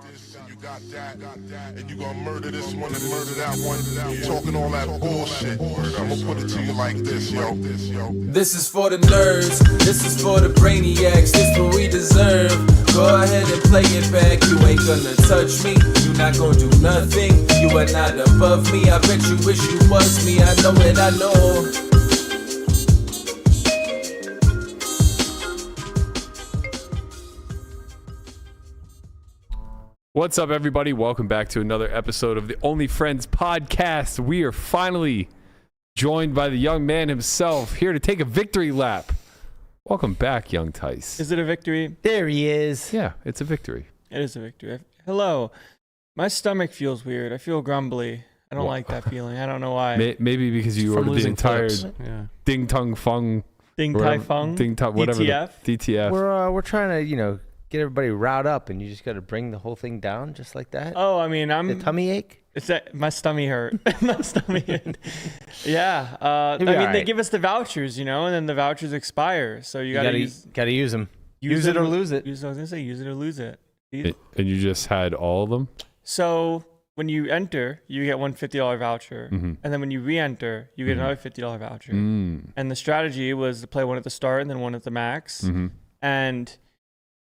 this and you got that, and you gonna murder this one and murder that one. Talking all that bullshit. I'm gonna put it to you like this, yo. This is for the nerds, this is for the brainiacs, this what we deserve. Go ahead and play it back, you ain't gonna touch me, you not gonna do nothing, you are not above me. I bet you wish you was me, I know it, I know. What's up, everybody? Welcome back to another episode of the Only Friends podcast. We are finally joined by the young man himself, here to take a victory lap. Welcome back, young Tice. Is it a victory? There he is. Yeah, it's a victory. It is a victory. Hello. My stomach feels weird. I feel grumbly. I don't like that feeling. I don't know why. Maybe because you ordered the entire Ding Tung Fung. Ding Tai Fung? Ding Tung, whatever. DTF? DTF. We're trying to, get everybody riled up, and you just got to bring the whole thing down just like that. Oh, I mean, The tummy ache? It's that my stomach hurt. My stomach hurt. Yeah. I mean, they give us the vouchers, and then the vouchers expire. So you gotta use them. Use it or lose it. I was gonna say use it or lose it. And you just had all of them? So when you enter, you get one $50 voucher, and then when you re-enter, you get another $50 voucher. And the strategy was to play one at the start and then one at the max. And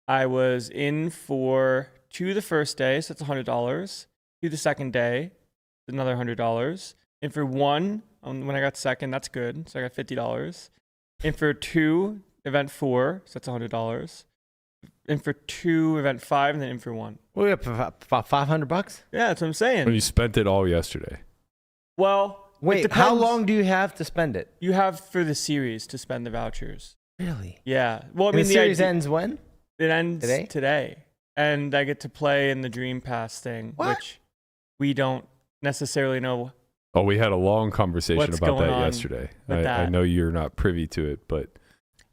I was in for two the first day, so that's $100. Two the second day, another $100. In for one, when I got second, that's good, so I got $50. In for two, event 4, so that's $100. In for 2, event 5, and then in for 1. Well, we got $500. Yeah, that's what I'm saying. When you spent it all yesterday. Well, wait, how long do you have to spend it? You have for the series to spend the vouchers. Really? Yeah. Well, I mean, the series ends when? It ends today. And I get to play in the Dream Pass thing, which we don't necessarily know. Oh, we had a long conversation about that yesterday. I know you're not privy to it, but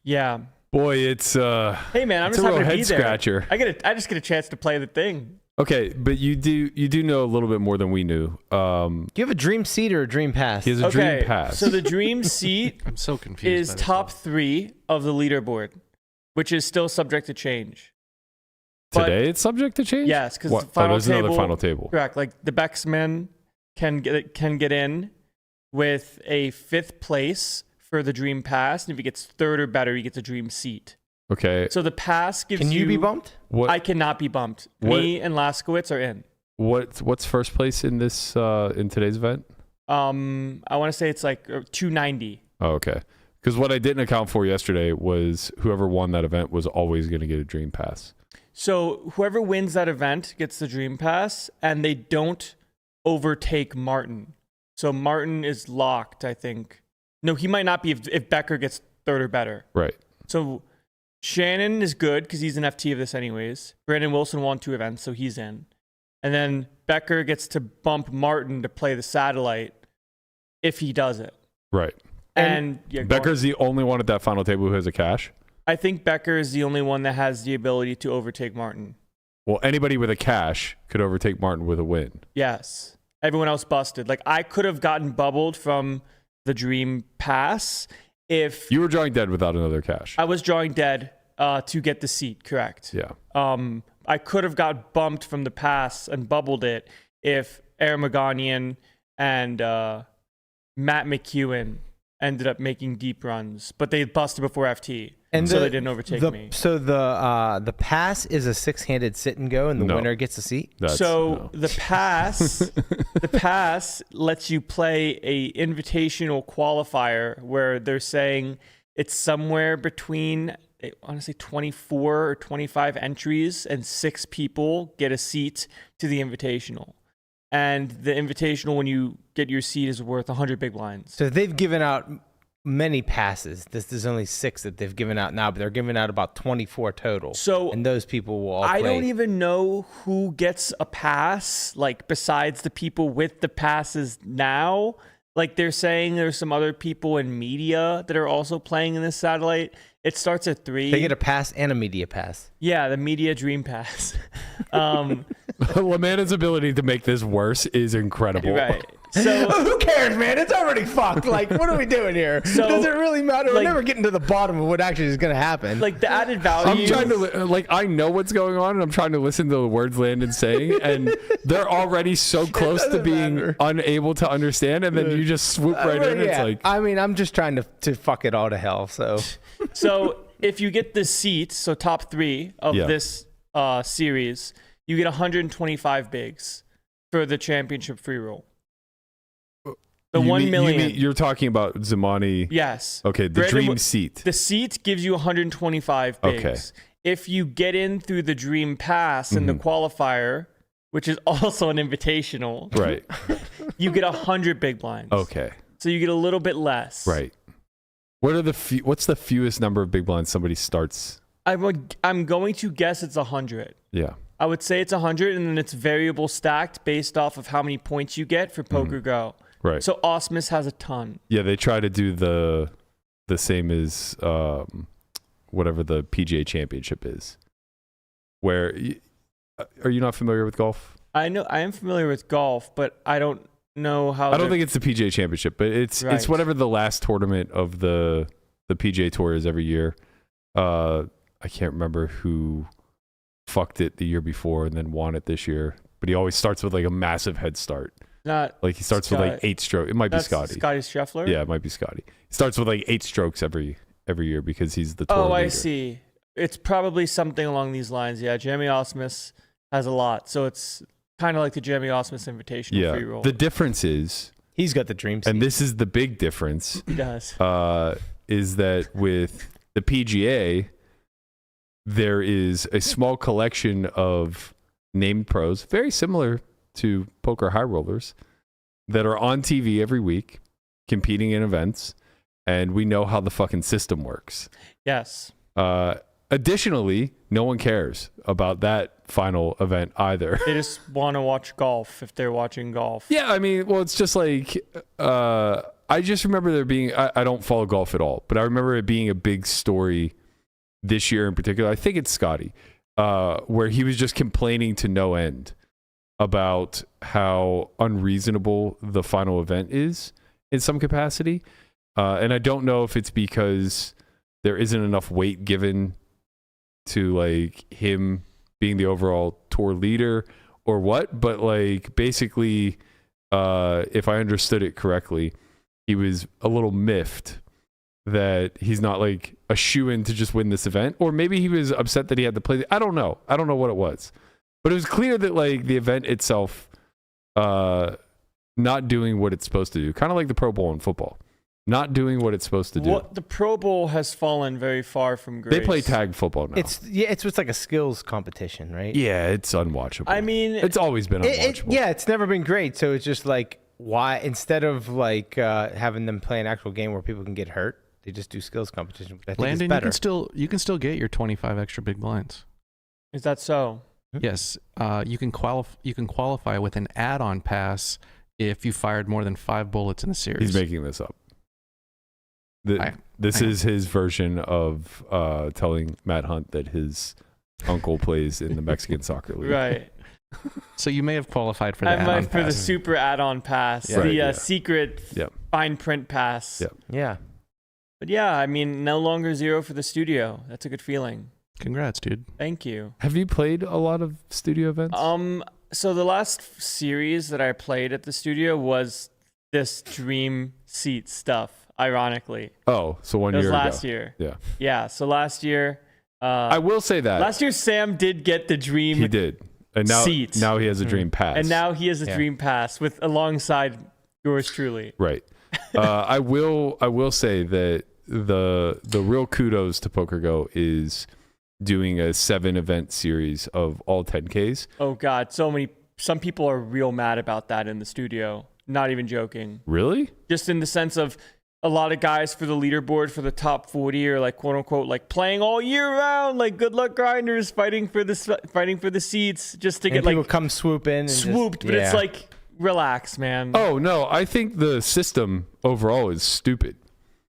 yeah. Boy, it's hey man, I'm just a real happy to head be scratcher. there. I just get a chance to play the thing. Okay, but you do know a little bit more than we knew. Do you have a Dream Seat or a Dream Pass? He has a Dream Pass. So the Dream Seat I'm so confused is top 3 of the leaderboard, which is still subject to change. Today it's subject to change? Yes, because there's another final table. Correct. Like the Becksmen can get in with a 5th place for the Dream Pass, and if he gets 3rd or better, he gets a Dream Seat. Okay. So the pass gives you... Can you be bumped? I cannot be bumped. Me and Laskowitz are in. What's first place in this in today's event? I want to say it's like 290. Oh, okay. Because what I didn't account for yesterday was whoever won that event was always going to get a Dream Pass. So whoever wins that event gets the Dream Pass, and they don't overtake Martin. So Martin is locked, I think. No, he might not be if Becker gets 3rd or better. Right. So Shannon is good because he's an FT of this anyways. Brandon Wilson won 2 events, so he's in. And then Becker gets to bump Martin to play the satellite if he does it. Right. And Becker's the only one at that final table who has a cash? I think Becker is the only one that has the ability to overtake Martin. Well, anybody with a cash could overtake Martin with a win. Yes. Everyone else busted. Like, I could have gotten bubbled from the Dream Pass if... You were drawing dead without another cash. I was drawing dead to get the seat, correct. Yeah. I could have got bumped from the pass and bubbled it if Aramaganian and Matt McEwen ended up making deep runs, but they busted before FT, and so they didn't overtake me. So the pass is a 6-handed sit and go, and the winner gets a seat. The pass lets you play a invitational qualifier where they're saying it's somewhere between, I want to say 24 or 25 entries, and 6 people get a seat to the invitational. And the invitational, when you get your seat, is worth 100 big blinds. So they've given out many passes. There's only 6 that they've given out now, but they're giving out about 24 total. So and those people will all play. I don't even know who gets a pass, like besides the people with the passes now. Like they're saying there's some other people in media that are also playing in this satellite. It starts at 3. They get a pass and a media pass. Yeah, the media Dream Pass. LaManna's ability to make this worse is incredible. Right. So who cares, man? It's already fucked. Like, what are we doing here? So, Does it really matter? We're like- never getting to the bottom of what actually is going to happen. like the added value. I'm trying to I know what's going on, and I'm trying to listen to the words Landon's saying, and they're already so close to doesn't being matter. unable to understand, and then you just swoop right in. It's like, I mean, I'm just trying to fuck it all to hell. So So if you get the seats, so top 3 of Yeah. this series, you get 125 bigs for the championship free roll. The you 1 mean- million. You're talking about Zamani. Yes. Okay, the Brandon dream w- seat. The seat gives you 125 bigs. Okay. If you get in through the dream pass in the qualifier, which is also an invitational, Right. you get 100 big blinds. Okay. So you get a little bit less. Right. What's the fewest number of big blinds somebody starts? I'm going to guess it's 100. Yeah. I would say it's 100, and then it's variable stacked based off of how many points you get for PokerGo. Right. So Osmus has a ton. Yeah, they try to do the same as whatever the PGA Championship is. Are you not familiar with golf? I know I am familiar with golf, but I don't know how. I don't think it's the PGA Championship, but it's Right. whatever the last tournament of the PGA Tour is every year. I can't remember who fucked it the year before and then won it this year, but he always starts with like a massive head start. not. Like he starts with like Scott- 8 strokes. It might be That's Scotty. Scotty Scheffler. Yeah, it might be Scotty. He starts with like 8 strokes every year because he's the tour Oh, I leader. see. It's probably something along these lines. Yeah, Jeremy Osmus has a lot, so it's kind of like the Jeremy Osmus Invitational free Yeah. roll. The difference is, he's got the dream seat. and this is the big difference, He does. is that with the PGA, there is a small collection of named pros, very similar to poker high rollers, that are on TV every week, competing in events, and we know how the fucking system works. Yes. Additionally, no one cares about that final event either. They just want to watch golf if they're watching golf. Yeah, I mean, well, it's just like, I just remember there being, I don't follow golf at all, but I remember it being a big story this year in particular. I think it's Scotty, where he was just complaining to no end about how unreasonable the final event is in some capacity. And I don't know if it's because there isn't enough weight given to like him being the overall tour leader or what, but like basically, if I understood it correctly, he was a little miffed that he's not like a shoo-in to just win this event, or maybe he was upset that he had to play. I don't know what it was, but it was clear that like the event itself, not doing what it's supposed to do, kind of like the Pro Bowl in football, not doing what it's supposed to do. What the Pro Bowl has fallen very far from grace. They play tag football now. It's what's like a skills competition, right? Yeah, it's unwatchable. I mean, it's always been unwatchable. Yeah, it's never been great. So it's just like, why instead of like having them play an actual game where people can get hurt, they just do skills competition. Which I think Landon, is better. you can still get your 25 extra big blinds. is that so? Yes, you can qualify with an add-on pass if you fired more than 5 bullets in a series. He's making this up. This I am. is his version of telling Matt Hunt that his uncle plays in the Mexican soccer league. Right. So you may have qualified for the I add-on might for the pass. super add-on pass, Yeah. Right, the yeah. secret Yep. fine print pass. Yep. Yeah. But yeah, I mean, no longer 0 for the studio. That's a good feeling. Congrats, dude. Thank you. Have you played a lot of studio events? So the last series that I played at the studio was this dream seat stuff. Ironically, oh, so 1 it was year last ago. year. Yeah. Yeah. So last year, I will say that last year Sam did get the dream. he did, and now seat. now he has a dream pass. And now he has a Yeah. dream pass with alongside yours truly. right. I will say that the real kudos to PokerGo is doing a 7 event series of all 10Ks. Oh God, some people are real mad about that in the studio. Not even joking. Really? Just in the sense of a lot of guys for the leaderboard for the top 40 are like quote unquote like playing all year round, like good luck grinders fighting for the seats just to And get people like come swoop in. And swooped, but it's like relax, man. Oh no, I think the system overall is stupid.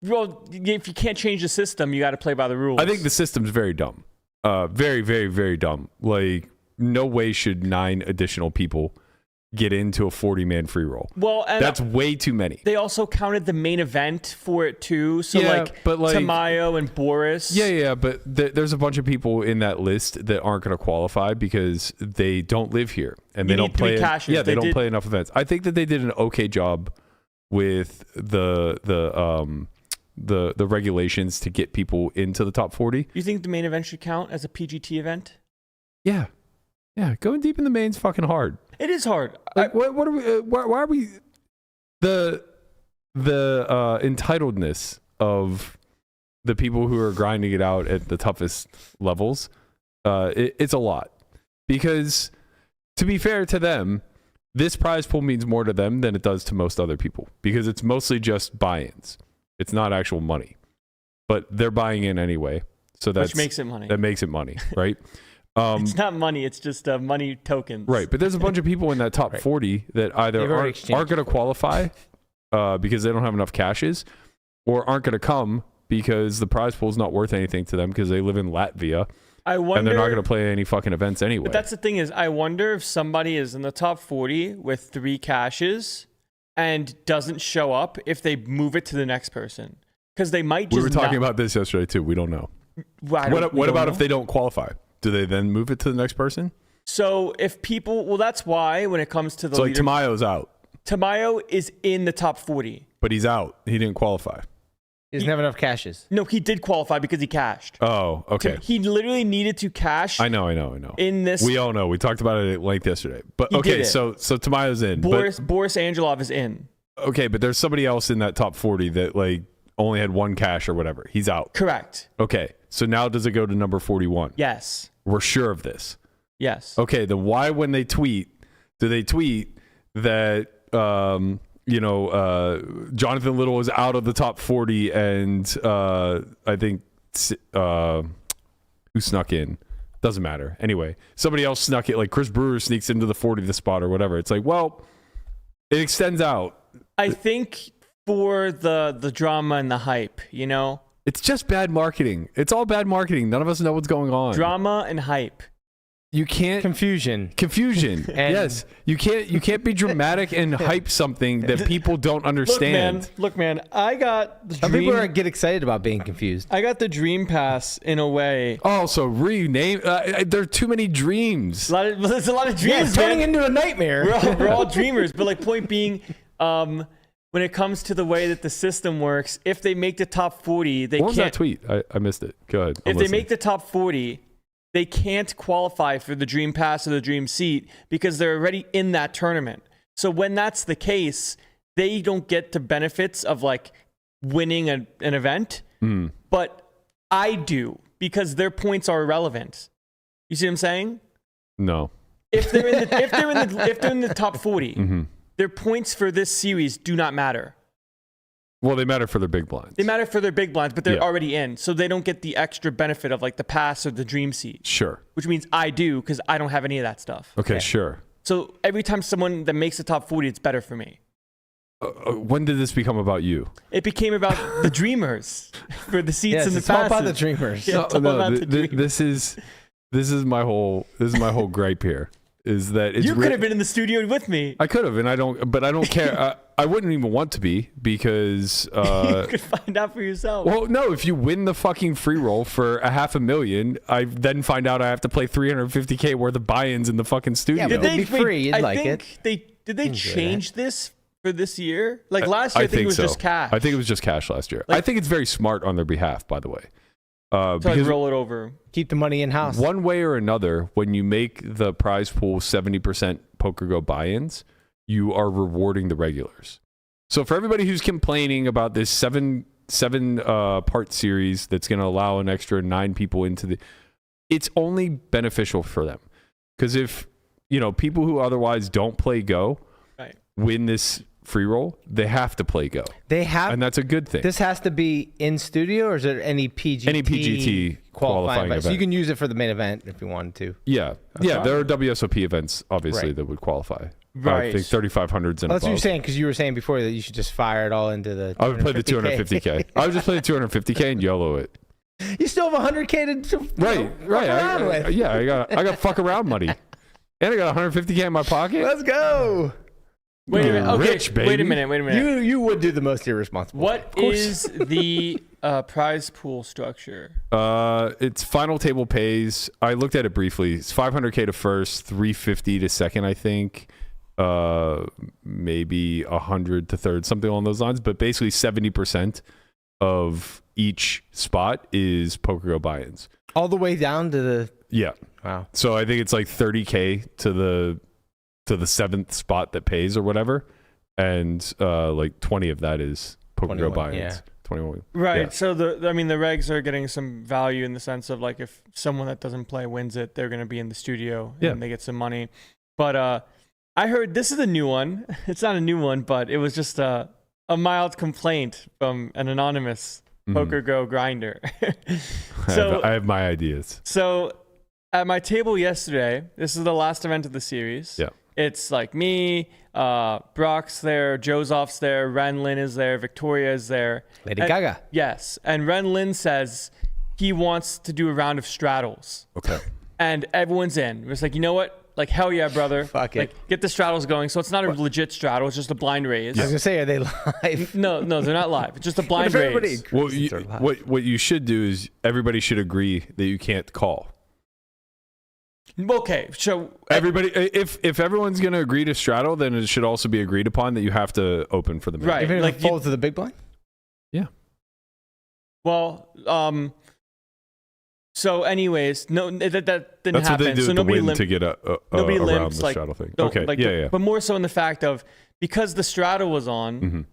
Well, if you can't change the system, you got to play by the rules. I think the system's very dumb. Very, very, very dumb. Like, no way should 9 additional people get into a 40-man free roll. Well, and That's way too many. they also counted the main event for it too. So but Tamayo and Boris. Yeah, but there's a bunch of people in that list that aren't going to qualify because they don't live here and they don't play. Cashes. They don't play enough events. I think that they did an okay job with the regulations to get people into the top 40. You think the main event should count as a PGT event? Yeah, going deep in the main's fucking hard. It is hard. Like, what are we? Why are we? The entitledness of the people who are grinding it out at the toughest levels, it's a lot. Because to be fair to them, this prize pool means more to them than it does to most other people because it's mostly just buy-ins. It's not actual money, but they're buying in anyway. So which makes it money. That makes it money, right? It's not money. It's just money tokens. Right. But there's a bunch of people in that top 40 that either aren't going to qualify because they don't have enough cashes or aren't going to come because the prize pool is not worth anything to them because they live in Latvia. And they're not going to play any fucking events anyway. But that's the thing is, I wonder if somebody is in the top 40 with 3 cashes and doesn't show up if they move it to the next person. Because they might just We were talking about this yesterday too. We don't know. What about if they don't qualify? Do they then move it to the next person? So if people... Well, that's why when it comes to the So like Tamayo's out. Tamayo is in the top 40. But he's out. He didn't qualify. He doesn't have enough cashes. No, he did qualify because he cashed. Oh, okay. He literally needed to cash. I know. In this... We all know. We talked about it at length yesterday. But He okay, did it. so Tamayo's in. Boris Angelov is in. Okay, but there's somebody else in that top 40 that like only had 1 cash or whatever. He's out. Correct. Okay, so now does it go to number 41? Yes. We're sure of this. Yes. Okay, then why when they tweet, do they tweet that, Jonathan Little is out of the top 40 and I think, who snuck in? Doesn't matter. Anyway, somebody else snuck it, like Chris Brewer sneaks into the 40th spot or whatever. It's like, well, it extends out. I think for the drama and the hype, It's just bad marketing. It's all bad marketing. None of us know what's going on. Drama and hype. You can't Confusion. Yes. You can't be dramatic and hype something that people don't understand. Look, man. I got the Some people get excited about being confused. I got the dream pass in a way. Oh, so rename. There are too many dreams. There's a lot of Yeah, dreams. it's turning man. into a nightmare. We're all dreamers. But like, point being, when it comes to the way that the system works, if they make the top 40, they What was can't. that tweet? I missed it. Go ahead. If they make the top 40, they can't qualify for the dream pass or the dream seat because they're already in that tournament. So when that's the case, they don't get the benefits of like winning an event, but I do because their points are irrelevant. You see what I'm saying? No. If they're in the top 40, their points for this series do not matter. Well, they matter for their big blinds. They matter for their big blinds, but they're already in, so they don't get the extra benefit of like the pass or the dream seat. Sure. Which means I do because I don't have any of that stuff. Okay, sure. So every time someone that makes the top 40, it's better for me. When did this become about you? It became about the dreamers for the seats and the it's all passes. about the dreamers. Yeah, it's all about the dreamers. This is my whole gripe here. Is that it's you could have been in the studio with me. I could have, and I don't care. I wouldn't even want to be because you could find out for yourself. well, no, if you win the fucking free roll for $500,000, I then find out I have to play $350K worth of buy-ins in the fucking studio. Yeah, but it'd be free. You'd like it. Did they change this for this year? Like last year, I think it was so. just cash. I think it was just cash last year. I think it's very smart on their behalf, by the way. So because roll it over. Keep the money in house. one way or another, when you make the prize pool 70% PokerGo buy-ins, you are rewarding the regulars. So for everybody who's complaining about this seven part series that's going to allow an extra 9 people into it's only beneficial for them. Because if people who otherwise don't play Go win this free roll, they have to play Go. And that's a good thing. This has to be in studio, or is there any PGT qualifying event? So you can use it for the main event if you wanted to. Yeah. There are WSOP events, obviously, that would qualify. Right. I think 3,500s and That's above. what you're saying, because you were saying before that you should just fire it all into the. I would play the 250K. I would just play the 250K and YOLO it. You still have 100K to Right. fuck around with. I got fuck around money. And I got 150K in my pocket. Let's go. Wait a minute. Okay, Rich, baby. wait a minute. You would do the most irresponsible. What is the prize pool structure? It's final table pays. I looked at it briefly. It's 500K to first, 350 to second, I think. Maybe 100 to third, something along those lines. But basically 70% of each spot is PokerGo buy-ins. All the way down to the... Yeah. Wow. So I think it's like 30K to the 7th spot that pays or whatever. And like 20 of that is PokerGo buy-ins. Yeah. 21. Right. Yeah. So the regs are getting some value in the sense of like if someone that doesn't play wins it, they're going to be in the studio and they get some money. But I heard this is a new one. It's not a new one, but it was just a mild complaint from an anonymous PokerGo grinder. So I have my ideas. So at my table yesterday, this is the last event of the series. Yeah. It's like me, Brock's there, Joseph's there, Ren Lin is there, Victoria is there. Lady Gaga. Yes. And Ren Lin says he wants to do a round of straddles. Okay. And everyone's in. It's like, you know what? Like, hell yeah, brother. Fuck it. Like, get the straddles going. So it's not a legit straddle. It's just a blind raise. I was going to say, are they live? No, they're not live. It's just a blind What if everybody raise. Well, agrees they're live? what you should do is everybody should agree that you can't call. Okay, so Everybody, if everyone's going to agree to straddle, then it should also be agreed upon that you have to open for the man. Right. Even if like it falls to the big blind? well, so anyways, no, that didn't That's happen. what they do so with the nobody win to get nobody around limps, the like, straddle thing. no, Okay, like yeah. But more so in the fact of because the straddle was on,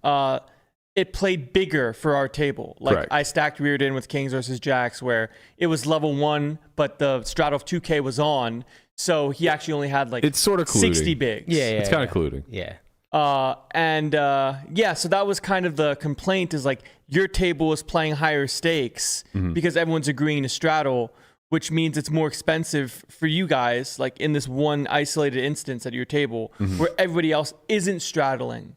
it played bigger for our table. Like Correct. I stacked reared in with kings versus jacks where it was level 1, but the straddle of 2K was on. So he actually only had like It's sort of colluding. 60 bigs. Yeah. It's kind of colluding. Yeah. So that was kind of the complaint is like your table is playing higher stakes because everyone's agreeing to straddle, which means it's more expensive for you guys, like in this one isolated instance at your table where everybody else isn't straddling.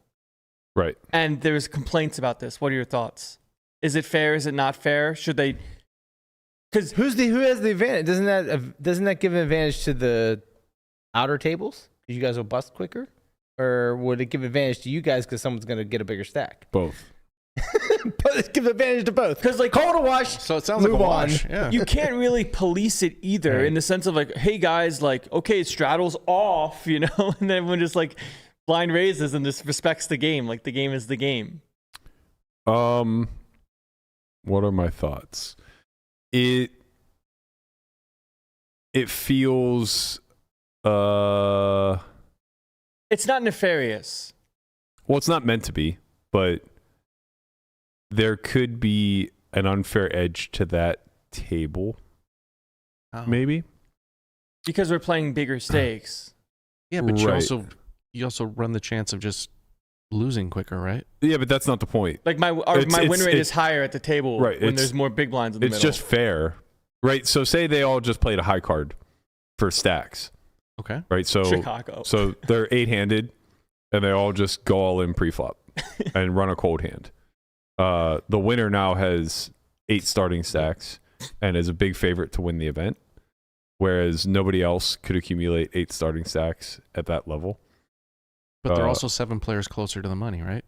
Right. And there's complaints about this. What are your thoughts? Is it fair? Is it not fair? Should they? Because who has the advantage? Doesn't that give an advantage to the outer tables? Because you guys will bust quicker, or would it give advantage to you guys because someone's going to get a bigger stack? Both. But it gives advantage to both. Because like Call it a wash. So it sounds like a Move wash. on. Yeah. you can't really police it either in the sense of like, hey guys, like okay, straddle's off, you know, and then everyone just like blind raises and just respects the game. Like the game is the game. What are my thoughts? It feels It's not nefarious. well, it's not meant to be, but there could be an unfair edge to that table. Oh. Maybe. Because we're playing bigger stakes. Yeah, but Right. you also run the chance of just losing quicker, right? Yeah, but that's not the point. Like my win rate is higher at the table Right, when it's- there's more big blinds in the It's middle. just fair, right? So say they all just played a high card for stacks, Okay. right? So Chicago. so they're 8-handed, and they all just go all in pre-flop and run a cold hand. The winner now has 8 starting stacks and is a big favorite to win the event, whereas nobody else could accumulate 8 starting stacks at that level. But they're also 7 players closer to the money, right?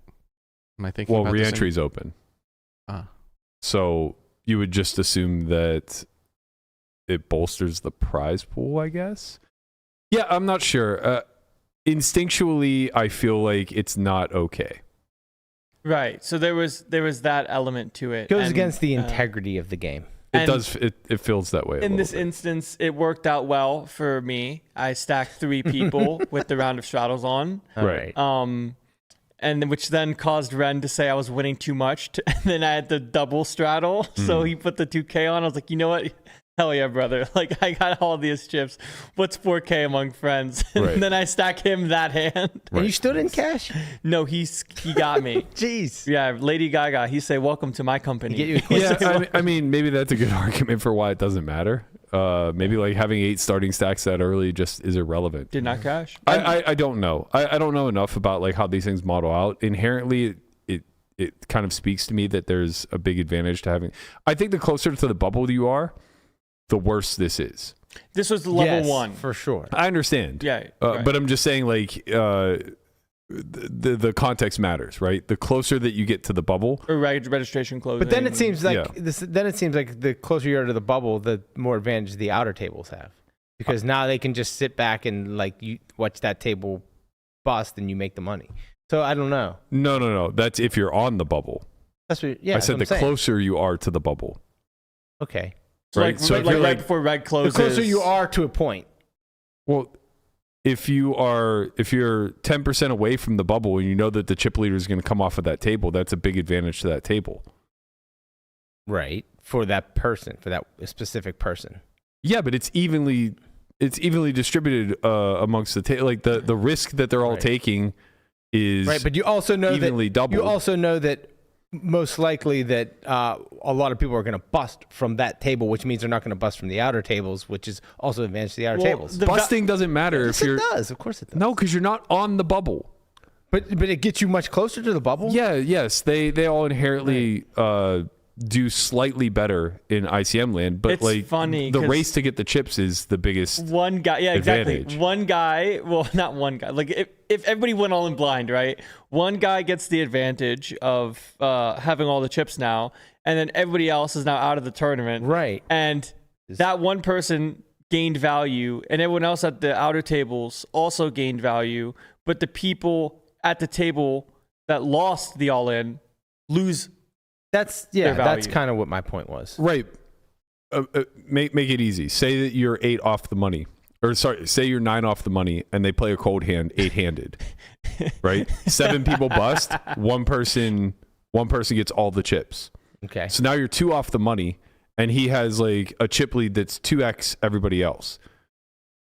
Am I thinking Well, about the same- re-entry's open. Ah. So you would just assume that it bolsters the prize pool, I guess? Yeah, I'm not sure. Instinctually, I feel like it's not okay. Right. So there was that element to it. Goes And, against the integrity of the game. It and does. It feels that way. In this instance, it worked out well for me. I stacked 3 people with the round of straddles on. All Right. And which then caused Ren to say I was winning too much. And then I had the double straddle. So he put the 2K on. I was like, you know what? Hell yeah, brother. Like, I got all these chips. What's 4K among friends? And Right. then I stack him that hand. And you stood in cash? No, he got me. Jeez. Yeah, Lady Gaga. He say, welcome to my company. Get you a quick Yeah, I mean, maybe that's a good argument for why it doesn't matter. Maybe like having 8 starting stacks that early just is irrelevant. Did not cash. I don't know. I don't know enough about like how these things model out. Inherently, it kind of speaks to me that there's a big advantage to having. I think the closer to the bubble you are, the worse this is. This was level Yes, 1 for sure. I understand. Yeah, right. But I'm just saying, like, the context matters, right? The closer that you get to the bubble, Or registration closing. But then it seems like Yeah. then it seems like the closer you are to the bubble, the more advantage the outer tables have, because now they can just sit back and like you watch that table bust and you make the money. So I don't know. No. That's if you're on the bubble. That's what. Yeah, I said the closer you are to the bubble. Okay. So right? like, So if like you're right like- before red The closes. closer you are to a point. Well, if you're 10% away from the bubble and you know that the chip leader is going to come off of that table, that's a big advantage to that table. Right. For that person, for that specific person. Yeah, but it's evenly distributed amongst the table. Like the risk that they're all Right. taking is Right, but you also know evenly that doubled. you also know that most likely that a lot of people are going to bust from that table, which means they're not going to bust from the outer tables, which is also advantage to the outer Well, tables. Busting doesn't matter Yes, if you're it does. Of course it does. no, because you're not on the bubble. But it gets you much closer to the bubble. Yeah, yes, they all inherently do slightly better in ICM land, but It's like funny the 'cause race to get the chips is the biggest. One guy, yeah, exactly. advantage. One guy, well, not one guy. Like if everybody went all in blind, right? One guy gets the advantage of having all the chips now, and then everybody else is now out of the tournament. Right. And that one person gained value, and everyone else at the outer tables also gained value. But the people at the table that lost the all-in lose. That's Their that's value. kind of what my point was. Right. Make it easy. Say that you're 8 off the money. Or sorry, say you're 9 off the money and they play a cold hand, 8-handed. Right? 7 people bust, one person gets all the chips. Okay. So now you're 2 off the money and he has like a chip lead that's 2x everybody else.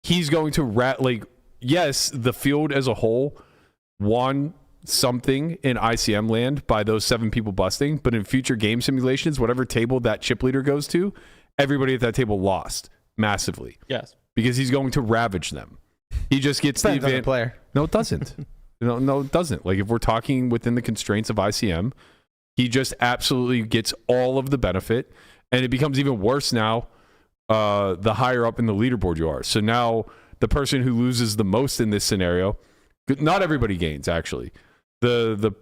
He's going to yes, the field as a whole won something in ICM land by those 7 people busting, but in future game simulations, whatever table that chip leader goes to, everybody at that table lost massively Yes. because he's going to ravage them. He just gets Depends the on the advantage. player. No, it doesn't. No, it doesn't. Like if we're talking within the constraints of ICM, he just absolutely gets all of the benefit, and it becomes even worse now the higher up in the leaderboard you are. So now the person who loses the most in this scenario, not everybody gains actually. The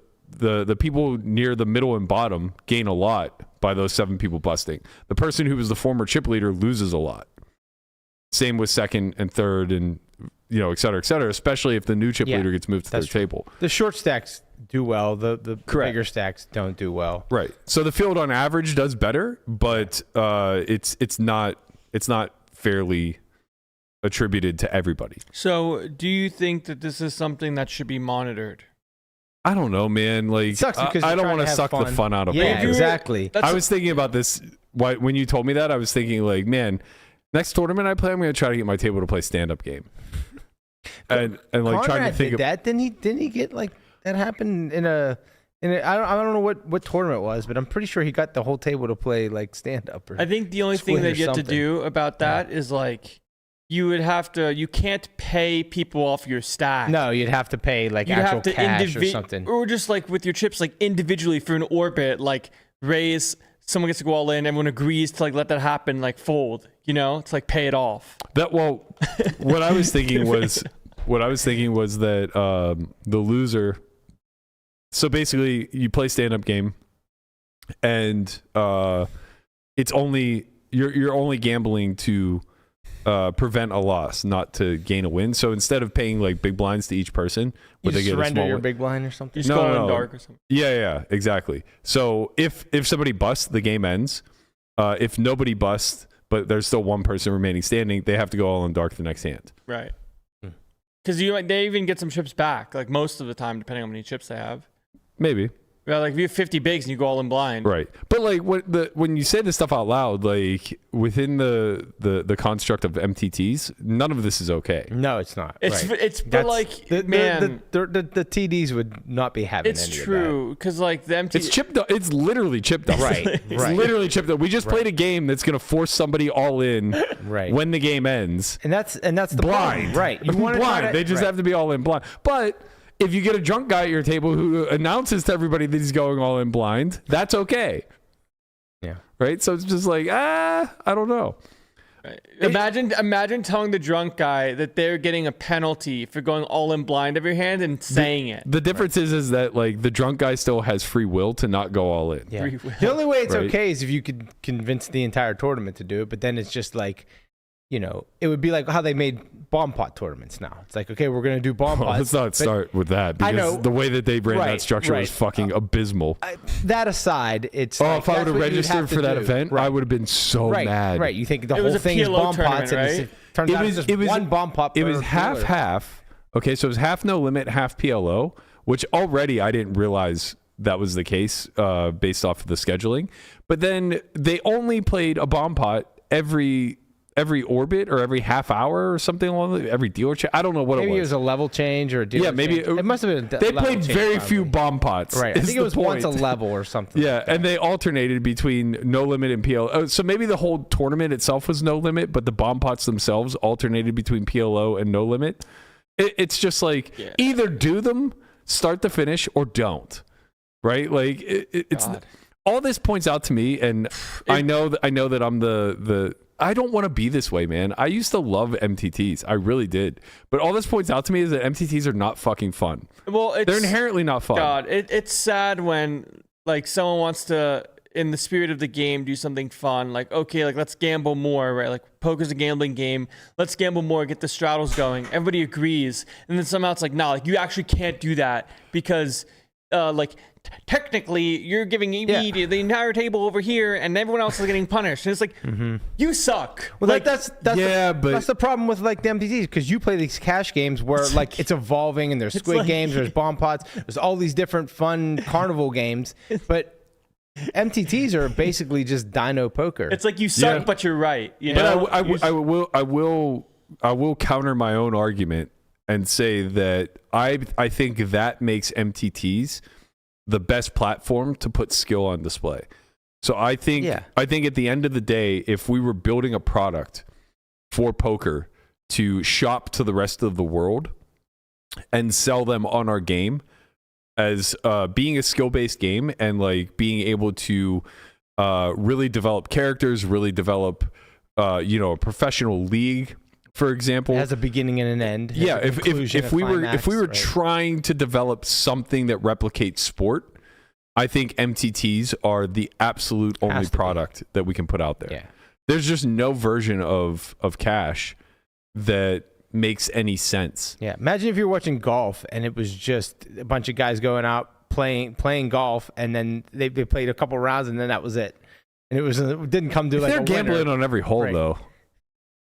people near the middle and bottom gain a lot by those 7 people busting. The person who was the former chip leader loses a lot. Same with second and third and et cetera, especially if the new chip leader gets moved to their table. The short stacks do well. The Correct. bigger stacks don't do well. Right. So the field on average does better, but it's not fairly attributed to everybody. So, do you think that this is something that should be monitored? I don't know, man. Like It sucks because I you're don't trying want to have suck the fun out of Yeah, poker. exactly. I was thinking about this when you told me that. I was thinking like, man, next tournament I play, I'm going to try to get my table to play stand-up game. And like trying to Conrad think did that. Didn't he get like that happened in a I don't know what tournament it was, but I'm pretty sure he got the whole table to play like stand up. I think the only thing Squid or that you have to something. do about that is like you can't pay people off your stack. No, you'd have to pay like You'd actual have to cash or something. or just like with your chips, like individually for an orbit, like raise. Someone gets to go all in. Everyone agrees to like let that happen, like fold. It's like pay it off. What I was thinking was that the loser. So basically, you play stand-up game, and it's only you're only gambling to prevent a loss, not to gain a win. So instead of paying like big blinds to each person, You where they get a surrender small your win- big blind or something. You just go in dark or something. Yeah, exactly. So if somebody busts, the game ends. If nobody busts, but there's still one person remaining standing, they have to go all in dark the next hand. Right. Because they even get some chips back, like most of the time, depending on how many chips they have. Maybe. Yeah, like if you have 50 bigs and you go all in blind. Right. But like when you say this stuff out loud, like within the construct of MTTs, none of this is okay. No, it's not. It's right. but That's- like the TDs would not be having it's any true because like the MT. It's chipped up. It's literally chipped up. Right, It's right. literally chipped up. We just played a game that's going to force somebody all in Right. when the game ends. And that's the Blind. problem. Right. You want to blind. They just have to be all in blind. But if you get a drunk guy at your table who announces to everybody that he's going all in blind, that's okay. Yeah. Right? So it's just like, I don't know. Imagine telling the drunk guy that they're getting a penalty for going all in blind of your hand and saying it. The difference is that like the drunk guy still has free will to not go all in. Yeah. Free will. The only way it's Right. okay is if you could convince the entire tournament to do it, but then it's just like, you know, it would be like how they made bomb pot tournaments now. It's like, okay, we're going to do bomb Well, pots. let's not start with that because I know. the way that they ran that Right, structure was right. fucking abysmal. That aside, it's Oh, like, if I would that's have what you'd registered have to for that do. event, right. I would have been so right, mad. Right, you think the It was whole a thing is PLO bomb pots, and tournament, it turns out it's just one bomb pot per It was dealer. half. Okay, so it was half no limit, half PLO, which already I didn't realize that was the case based off of the scheduling. But then they only played a bomb pot every orbit or every half hour or something along every dealer check. I don't know what Maybe it it was. was a level change or a dealer Yeah, maybe change. It must have been a They level played change, very probably. few bomb pots. Right, I is think it was the once a point. level or something. Yeah, like that. and they alternated between no limit and PLO. Oh, so maybe the whole tournament itself was no limit, but the bomb pots themselves alternated between PLO and no limit. It's just like either do them, start to finish, or don't. Right? Like it's God. all this points out to me, and I know that I'm the. I don't want to be this way, man. I used to love MTTs. I really did. But all this points out to me is that MTTs are not fucking fun. Well, They're inherently not fun. God, it's sad when like someone wants to, in the spirit of the game, do something fun. Like, okay, like let's gamble more, right? Like poker's a gambling game. Let's gamble more, get the straddles going. Everybody agrees, and then somehow it's like, no, like you actually can't do that because, like. Technically, you're giving me the entire table over here, and everyone else is getting punished. And it's like, you suck. Well, like, that's Yeah, but- that's the problem with like the MTTs, because you play these cash games where like it's evolving, and there's squid like- games, there's bomb pots, there's all these different fun carnival games, but MTTs are basically just dino poker. it's like you suck, Yeah. but you're right. You But know, I will counter my own argument and say that I think that makes MTTs the best platform to put skill on display. So I think at the end of the day, if we were building a product for poker to shop to the rest of the world and sell them on our game as being a skill-based game and like being able to really develop characters, really develop a professional league, for example. It has a beginning and an end. It has Yeah, a if conclusion, a we were climax, right. trying to develop something that replicates sport, I think MTTs are the absolute only Has to be. product that we can put out there. Yeah. There's just no version of cash that makes any sense. Yeah, imagine if you're watching golf and it was just a bunch of guys going out playing golf, and then they played a couple rounds, and then that was it. And it didn't come to If like they're a gambling winner. on every hole, Right. though,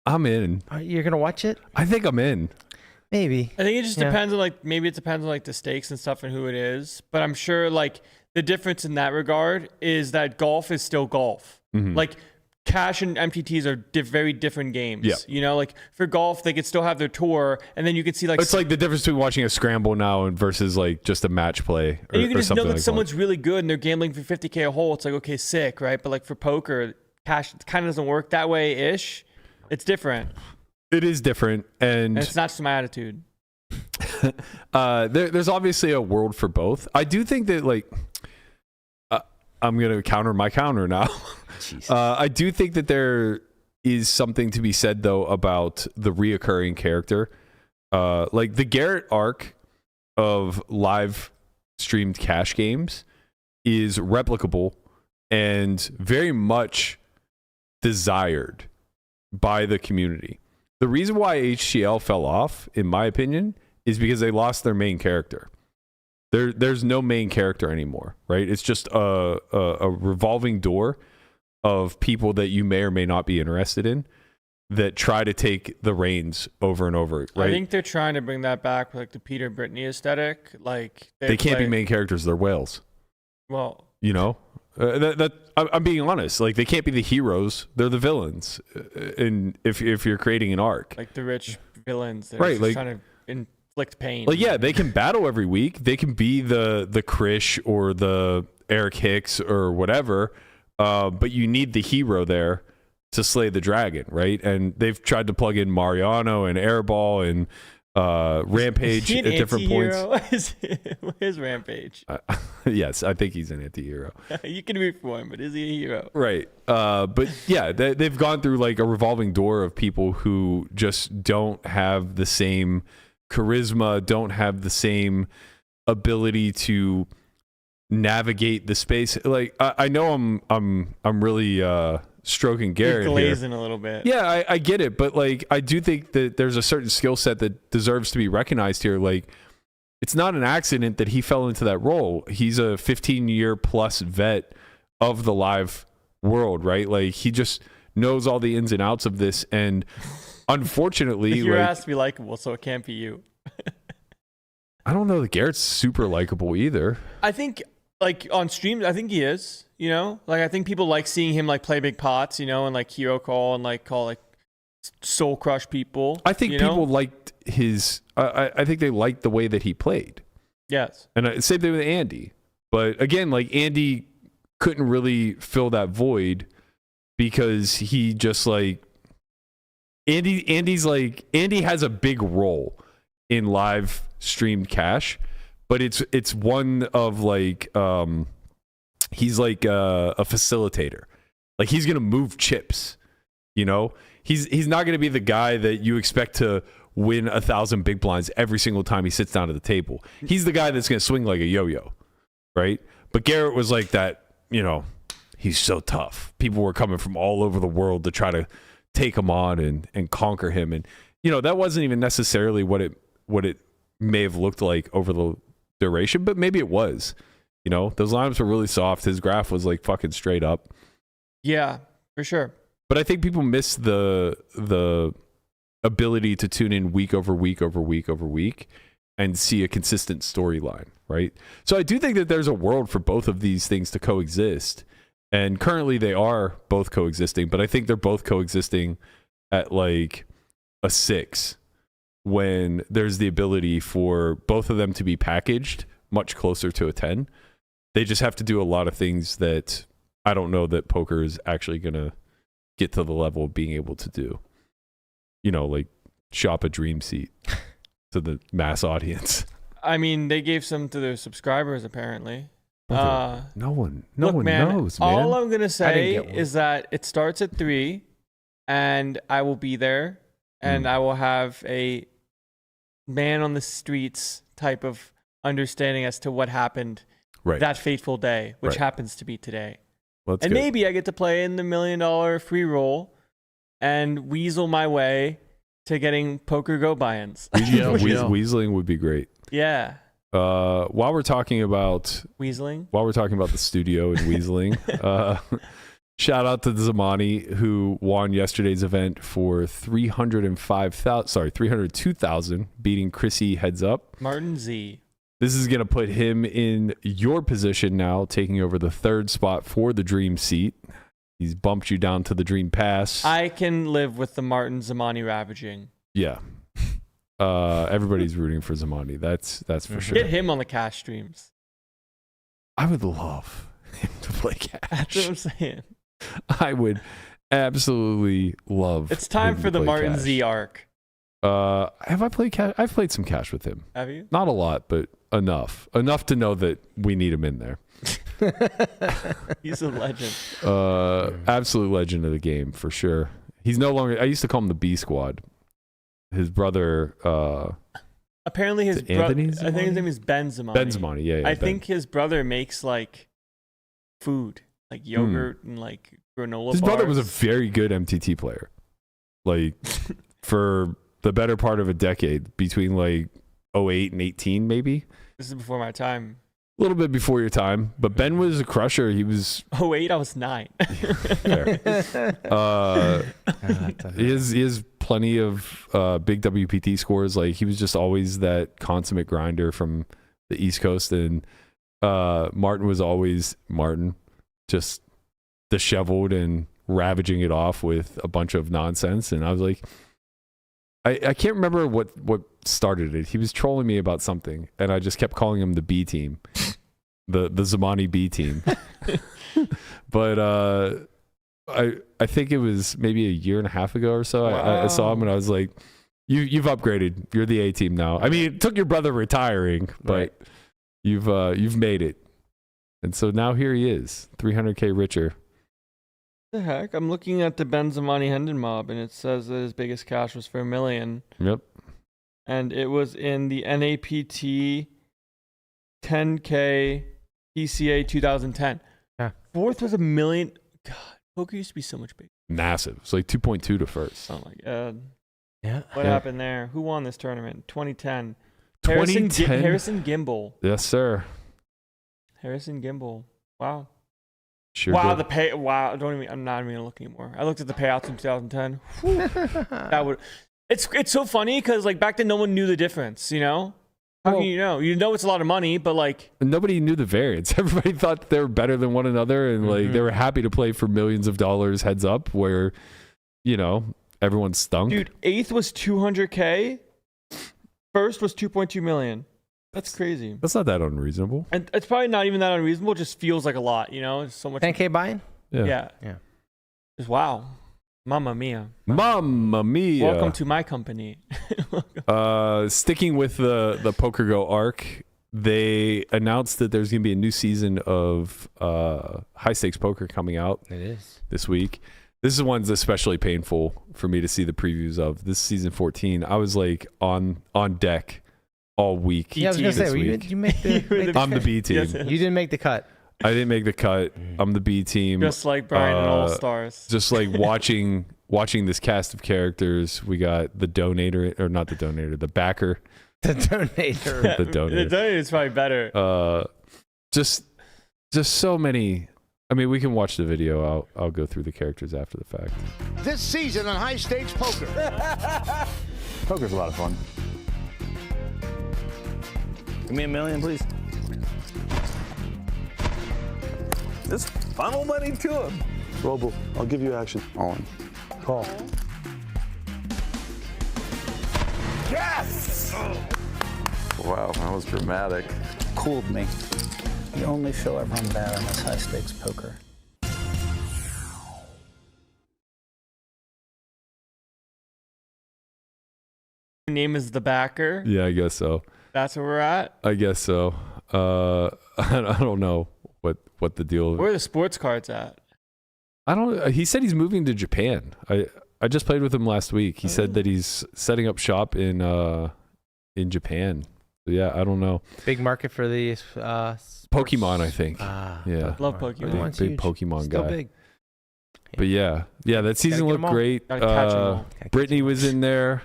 I'm in. You're gonna watch it? I think I'm in. Maybe. I think it just Yeah. depends on maybe it depends on the stakes and stuff and who it is. But I'm sure the difference in that regard is that golf is still golf. Mhm. Like cash and MTTs are very different games. Yeah. You know, like for golf, they could still have their tour, and then you could see It's like the difference between watching a scramble now and versus like just a match play or, and you can or just know something that like someone's really good and they're gambling for 50K a hole. It's like, okay, sick, right? But like for poker, cash kind of doesn't work that way ish. It's different. It is different, and And it's not just my attitude. there's obviously a world for both. I do think that I'm gonna counter my counter now. I do think that there is something to be said though about the reoccurring character, like the Garrett arc of live streamed cash games is replicable and very much desired by the community. The reason why HCL fell off, in my opinion, is because they lost their main character. There's no main character anymore, right? It's just a revolving door of people that you may or may not be interested in that try to take the reins over and over, right? I think they're trying to bring that back with the Peter Brittany aesthetic. Like they can't be main characters; they're whales. Well, You know, I'm being honest. Like they can't be the heroes; they're the villains. And if you're creating an arc, like the rich villains, that Right, are just like- trying to inflict pain. like yeah, they can battle every week. They can be the Krish or the Eric Hicks or whatever. But you need the hero there to slay the dragon, right? And they've tried to plug in Mariano and Airball and Rampage Is he at an different points. anti-hero? Where's Rampage? Yes, I think he's an anti-hero. You can root for him, but is he a hero? Right. But yeah, they've gone through like a revolving door of people who just don't have the same charisma, don't have the same ability to navigate the space. Like I know I'm really stroking Garrett He's here. glazing a little bit. Yeah, I get it, but like I do think that there's a certain skill set that deserves to be recognized here. Like it's not an accident that he fell into that role. He's a 15-year plus vet of the live world, right? Like he just knows all the ins and outs of this, and unfortunately, You're like, asked to be likable, so it can't be you. I don't know that Garrett's super likable either. I think, like on streams, I think he is. You know, like I think people like seeing him like play big pots, you know, and like hero call and like call like soul crush people. I think people liked his. I think they liked the way that he played. Yes, and same thing with Andy. But again, like Andy couldn't really fill that void because he just like Andy's like Andy has a big role in live streamed cash, but it's one of like he's like a facilitator. Like he's gonna move chips, you know. He's not gonna be the guy that you expect to win 1,000 big blinds every single time he sits down at the table. He's the guy that's gonna swing like a yo-yo, right? But Garrett was like that, you know. He's so tough. People were coming from all over the world to try to take him on and conquer him, and you know that wasn't even necessarily what it may have looked like over the duration, but maybe it was. You know, those lineups were really soft. His graph was like fucking straight up. Yeah, for sure. But I think people miss the ability to tune in week over week over week over week and see a consistent storyline, right? So I do think that there's a world for both of these things to coexist. And currently they are both coexisting, but I think they're both coexisting at like a 6 when there's the ability for both of them to be packaged much closer to a 10. They just have to do a lot of things that I don't know that poker is actually going to get to the level of being able to do. You know, like shop a dream seat to the mass audience. I mean, they gave some to their subscribers apparently. No one knows, man. All I'm gonna say is that it starts at 3, and I will be there, and I will have a man on the streets type of understanding as to what happened that fateful day, which happens to be today. Well, and maybe I get to play in the $1 million free roll and weasel my way to getting PokerGo buy-ins. Weaseling would be great. Yeah. While we're talking about weaseling, the studio and weaseling, shout out to Zamani who won yesterday's event for 302,000, beating Chrissy heads up. Martin Z. This is going to put him in your position now, taking over the 3rd spot for the dream seat. He's bumped you down to the dream pass. I can live with the Martin Zamani ravaging. Yeah. Everybody's rooting for Zamani. That's for sure. Get him on the cash streams. I would love him to play cash. That's what I'm saying. I would absolutely love. It's time for the Martin cash. Z arc. Have I played cash? I've played some cash with him. Have you? Not a lot, but enough to know that we need him in there. He's a legend. Absolute legend of the game for sure. He's no longer. I used to call him the B Squad. His brother. Apparently, his brother. I think his name is Ben Zamani. Ben Zamani, yeah. I think his brother makes like food, like yogurt and like granola. His bars. brother was a very good MTT player, like for the better part of a decade, between like 08 and 18, maybe. This is before my time. A little bit before your time, but Ben was a crusher. He was 08, I was 9. He has plenty of big WPT scores. Like he was just always that consummate grinder from the East Coast, and Martin was always just disheveled and ravaging it off with a bunch of nonsense. And I was like, I can't remember what started it. He was trolling me about something, and I just kept calling him the B team, the Zamani B team. But I think it was maybe a year and a half ago or so. Wow. I saw him and I was like, you've upgraded. You're the A team now. I mean, it took your brother retiring, but you've made it. And so now here he is, 300K richer. The heck? I'm looking at the Ben Zamani Hendon mob, and it says that his biggest cash was for $1 million. Yep. And it was in the NAPT 10K PCA 2010. Yeah. Fourth was $1 million. God, poker used to be so much bigger. Massive. It's like 2.2 to first. Oh my God. Yeah. What Yeah. happened there? Who won this tournament? 2010. 2010? Harrison Gimbel. Yes, sir. Harrison Gimbel. Wow. Sure Wow, did. the pay. Wow, I'm not even gonna look anymore. I looked at the payouts in 2010. Whew. That would. It's so funny because like back then no one knew the difference. You know, how Well- can you know? You know it's a lot of money, but like And nobody knew the variance. Everybody thought they were better than one another, and like they were happy to play for millions of dollars heads up, where, you know, everyone stunk. dude, eighth was 200K. First was 2.2 million. That's crazy. That's not that unreasonable. And it's probably not even that unreasonable. It just feels like a lot. You know, it's so much. 10K buy-in? Yeah. Yeah. Just wow. Mamma mia. Mamma mia. Welcome to my company. Sticking with the PokerGo arc, they announced that there's going to be a new season of high stakes poker coming out It is. this week. This is one's especially painful for me to see the previews of. This is season 14. I was like on deck all week. Yeah, I was going to say, this week. you make the, make I'm the B team. Yes, you didn't make the cut. I didn't make the cut. I'm the B team. Just like Brian and All Stars. Just like watching this cast of characters. We got the donator, or not the donator, the backer. The donator. The donator. The donator is probably better. Just so many. I mean, we can watch the video. I'll go through the characters after the fact. This season on high stakes poker. Poker's a lot of fun. Give me $1 million, please. Just funnel money to him. Robo, I'll give you action. All in. Call. Yes! Wow, that was dramatic. Cooled me. You only show I've run bad on this high stakes poker. Name is the backer. Yeah, I guess so. That's where we're at. I guess so. I don't know what the deal. Where are the sports cards at? I don't. He said he's moving to Japan. I just played with him last week. He said that he's setting up shop in Japan. So yeah, I don't know. Big market for the Pokemon, I think. Yeah. Love Pokemon. Big Pokemon Still guy. big. But yeah, that season get looked 'em all. great. Gotta catch 'em all. Brittany was in there.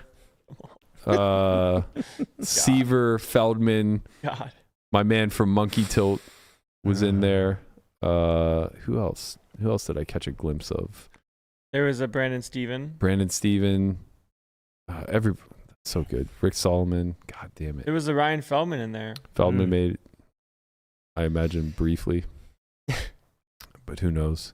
Seaver, Feldman, God. my man from Monkey Tilt was in there. Who else? Who else did I catch a glimpse of? There was a Brandon Steven. Brandon Steven. So good. Rick Solomon. God damn it. There was a Ryan Feldman in there. Feldman made it, I imagine, briefly. But who knows?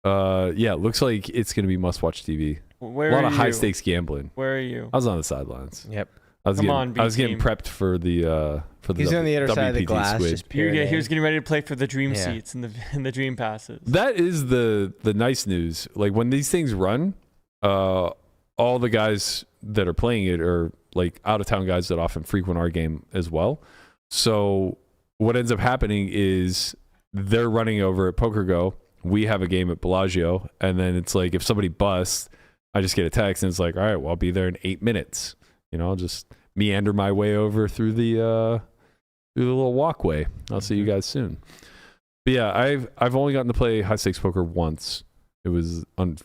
Yeah, looks like it's going to be must-watch TV. Where A lot are of you? high-stakes gambling. Where are you? I was on the sidelines. Yep. I was Come getting, on, B I was getting team. prepped for the He's on the other side of the WPT glass. squid. Just He was pyramid. getting ready to play for the dream Yeah. seats and the dream passes. That is the nice news. Like when these things run, all the guys that are playing it are like out of town guys that often frequent our game as well. So what ends up happening is they're running over at PokerGo. We have a game at Bellagio, and then it's like if somebody busts, I just get a text and it's like, all right, well, I'll be there in 8 minutes. You know, I'll just meander my way over through the little walkway. I'll see you guys soon. But yeah, I've only gotten to play high stakes poker once. It was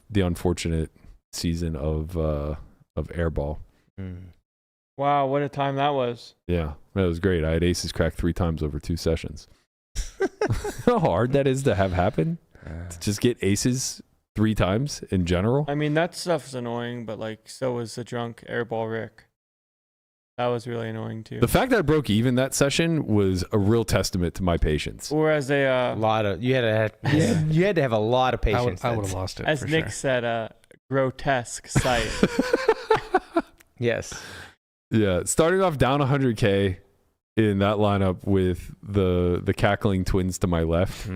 the unfortunate season of Airball. Wow, what a time that was. Yeah, that was great. I had aces cracked 3 times over 2 sessions. How hard that is to have happen? To just get aces 3 times in general. I mean, that stuff's annoying, but like, so was the drunk Airball Rick. That was really annoying too. The fact that I broke even that session was a real testament to my patience. Or as A a lot of you had to have a lot of patience. I would have lost it. as for Nick sure. said, a grotesque sight. Yes. Yeah, starting off down 100K in that lineup with the cackling twins to my left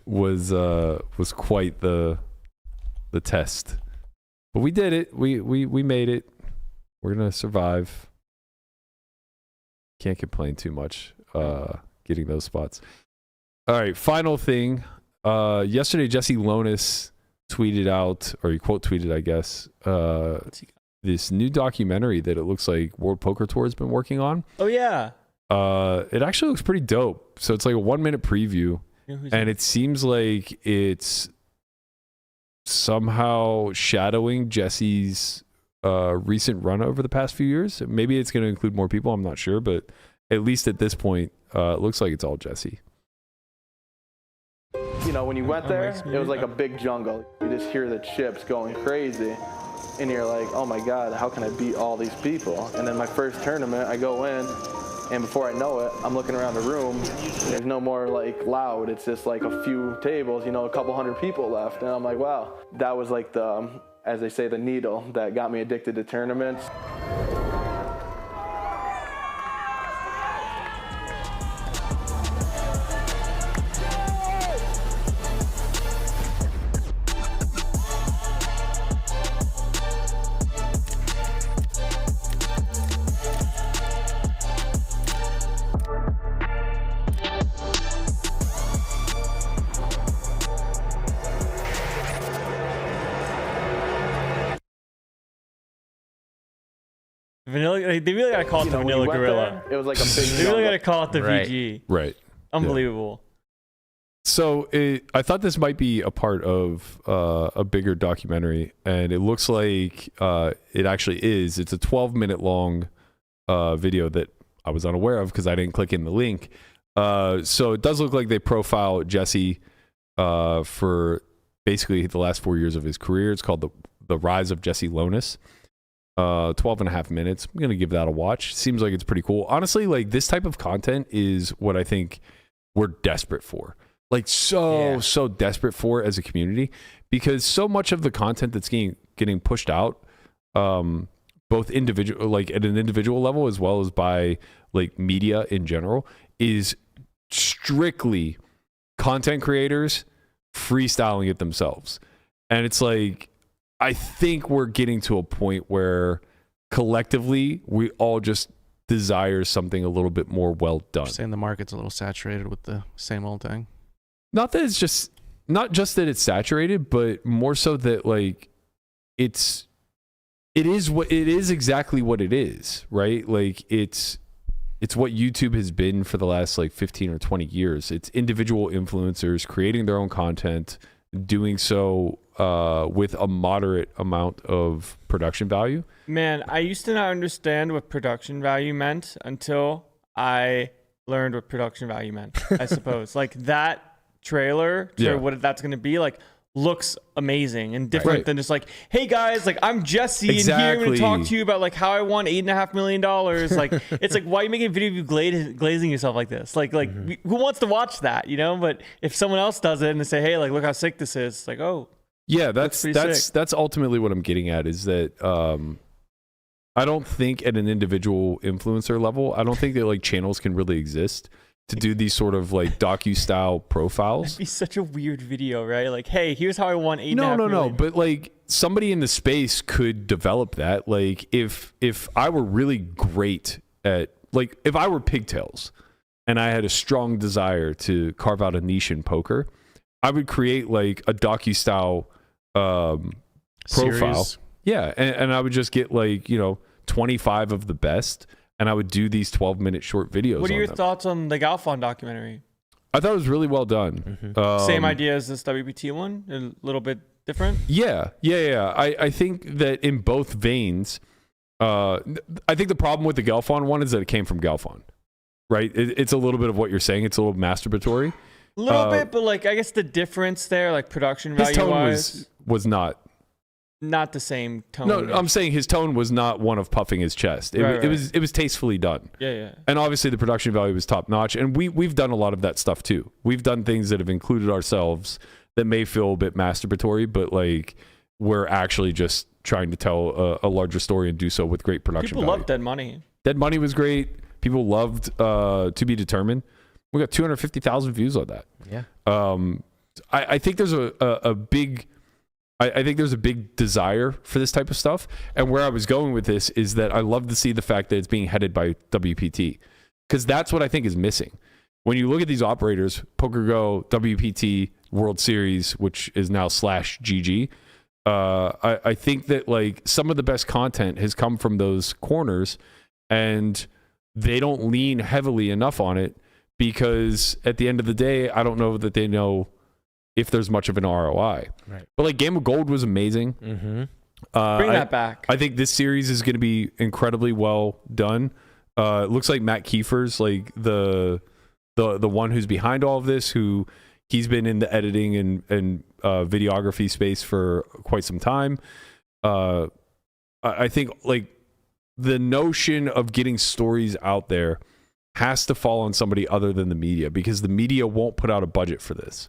was quite the test. But we did it. We made it. We're gonna survive. Can't complain too much getting those spots. All right, final thing. Yesterday, Jesse Lonis tweeted out, or he quote tweeted, I guess, this new documentary that it looks like World Poker Tour has been working on. Oh yeah. It actually looks pretty dope. So it's like a 1-minute preview, and it seems like it's somehow shadowing Jesse's recent run over the past few years. Maybe it's going to include more people. I'm not sure, but at least at this point, it looks like it's all Jesse. You know, when you went there, it was like a big jungle. You just hear the chips going crazy, and you're like, oh my God, how can I beat all these people? And then my first tournament, I go in, and before I know it, I'm looking around the room, and there's no more like loud. It's just like a few tables, you know, a couple hundred people left. And I'm like, wow, that was like the, as they say, the needle that got me addicted to tournaments. Vanilla, they really gotta call it the Vanilla Gorilla. It was like a big They really gotta call it the VG. Right. Unbelievable. Yeah. So I thought this might be a part of a bigger documentary, and it looks like it actually is. It's a 12-minute long video that I was unaware of because I didn't click in the link. So it does look like they profile Jesse for basically the last 4 years of his career. It's called the Rise of Jesse Lonis. 12.5 minutes. I'm gonna give that a watch. Seems like it's pretty cool. Honestly, like this type of content is what I think we're desperate for. Like so desperate for as a community, because so much of the content that's getting pushed out, both individual, like at an individual level as well as by like media in general, is strictly content creators freestyling it themselves. And it's like, I think we're getting to a point where collectively we all just desire something a little bit more well done. You're saying the market's a little saturated with the same old thing. Not that it's just that it's saturated, but more so that like it is exactly what it is, right? Like it's what YouTube has been for the last like 15 or 20 years. It's individual influencers creating their own content, doing so with a moderate amount of production value. Man, I used to not understand what production value meant until I learned what production value meant, I suppose. Like that trailer to what that's going to be like looks amazing and different than just like, hey guys, like I'm Jesse and here I'm going to talk to you about like how I won $8.5 million. Like it's like, why are you making a video of you glazing yourself like this? Like who wants to watch that, you know? But if someone else does it and they say, hey, like look how sick this is, it's like, oh yeah, that's ultimately what I'm getting at, is that I don't think at an individual influencer level, I don't think that like channels can really exist to do these sort of like docu-style profiles. That'd be such a weird video, right? Like, hey, here's how I won $8.5 million. No. But like somebody in the space could develop that. Like if I were really great at, like if I were Pigtails and I had a strong desire to carve out a niche in poker, I would create like a docu-style profile. Series. Yeah. And I would just get like, 25 of the best, and I would do these 12-minute short videos. What are your thoughts on the Galfond documentary? I thought it was really well done. Same idea as this WPT one? A little bit different? Yeah. I think that in both veins, I think the problem with the Galfond one is that it came from Galfond, right? It's a little bit of what you're saying. It's a little masturbatory. A little bit, but like I guess the difference there, like production value his tone wise, was not the same tone. No, I'm saying his tone was not one of puffing his chest. It was tastefully done. Yeah. And obviously the production value was top notch. And we've done a lot of that stuff too. We've done things that have included ourselves that may feel a bit masturbatory, but like we're actually just trying to tell a larger story and do so with great production value. People love Dead Money. Dead Money was great. People loved To Be Determined. We got 250,000 views on that. Yeah. I think there's a big desire for this type of stuff. And where I was going with this is that I love to see the fact that it's being headed by WPT, because that's what I think is missing. when you look at these operators, PokerGo, WPT, World Series, which is now /GG, I think that like some of the best content has come from those corners, and they don't lean heavily enough on it because at the end of the day, I don't know that they know if there's much of an ROI. Right. But like Game of Gold was amazing. Bring that back. I think this series is going to be incredibly well done. It looks like Matt Kiefer's like the one who's behind all of this, who he's been in the editing and videography space for quite some time. I think like the notion of getting stories out there has to fall on somebody other than the media, because the media won't put out a budget for this.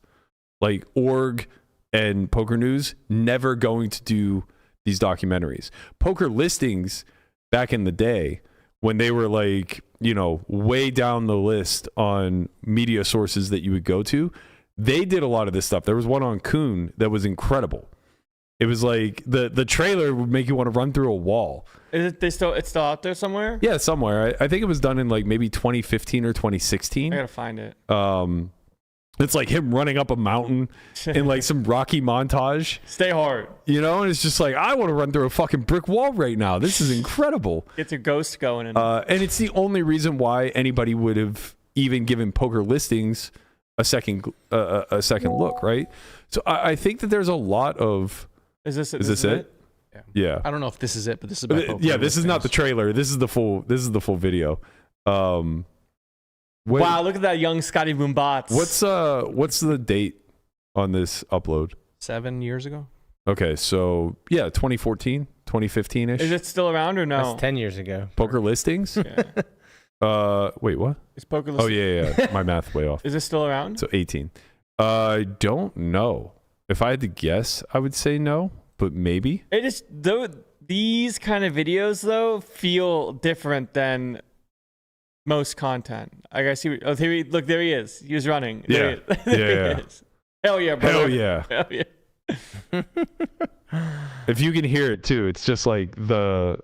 Like Org and Poker News never going to do these documentaries. Poker Listings back in the day, when they were like, you know, way down the list on media sources that you would go to, they did a lot of this stuff. There was one on Kuhn that was incredible. It was like the trailer would make you want to run through a wall. Is it still out there somewhere? Yeah, somewhere. I think it was done in like maybe 2015 or 2016. I gotta find it. It's like him running up a mountain in like some Rocky montage. Stay hard. You know, and it's just like, I want to run through a fucking brick wall right now. This is incredible. Get your ghost going. And it's the only reason why anybody would have even given Poker Listings a second look, right? So I think that there's a lot of... Is this it? Yeah. I don't know if this is it, but this is about yeah, this is not the trailer. This is the full video. Wow, look at that young Scotty Boom Bots. What's the date on this upload? 7 years ago. Okay, so yeah, 2014, 2015-ish. Is it still around or no? That's 10 years ago. Poker Listings? Yeah. Wait, what? Is Poker Listings? Oh yeah. My math way off. Is it still around? So 18. I don't know. If I had to guess, I would say no, but maybe. It is these kind of videos though feel different than most content. I gotta see. Oh, look, there he is. He was running. Yeah. There he is. Hell yeah, brother. Hell yeah. Hell yeah. If you can hear it too, it's just like I don't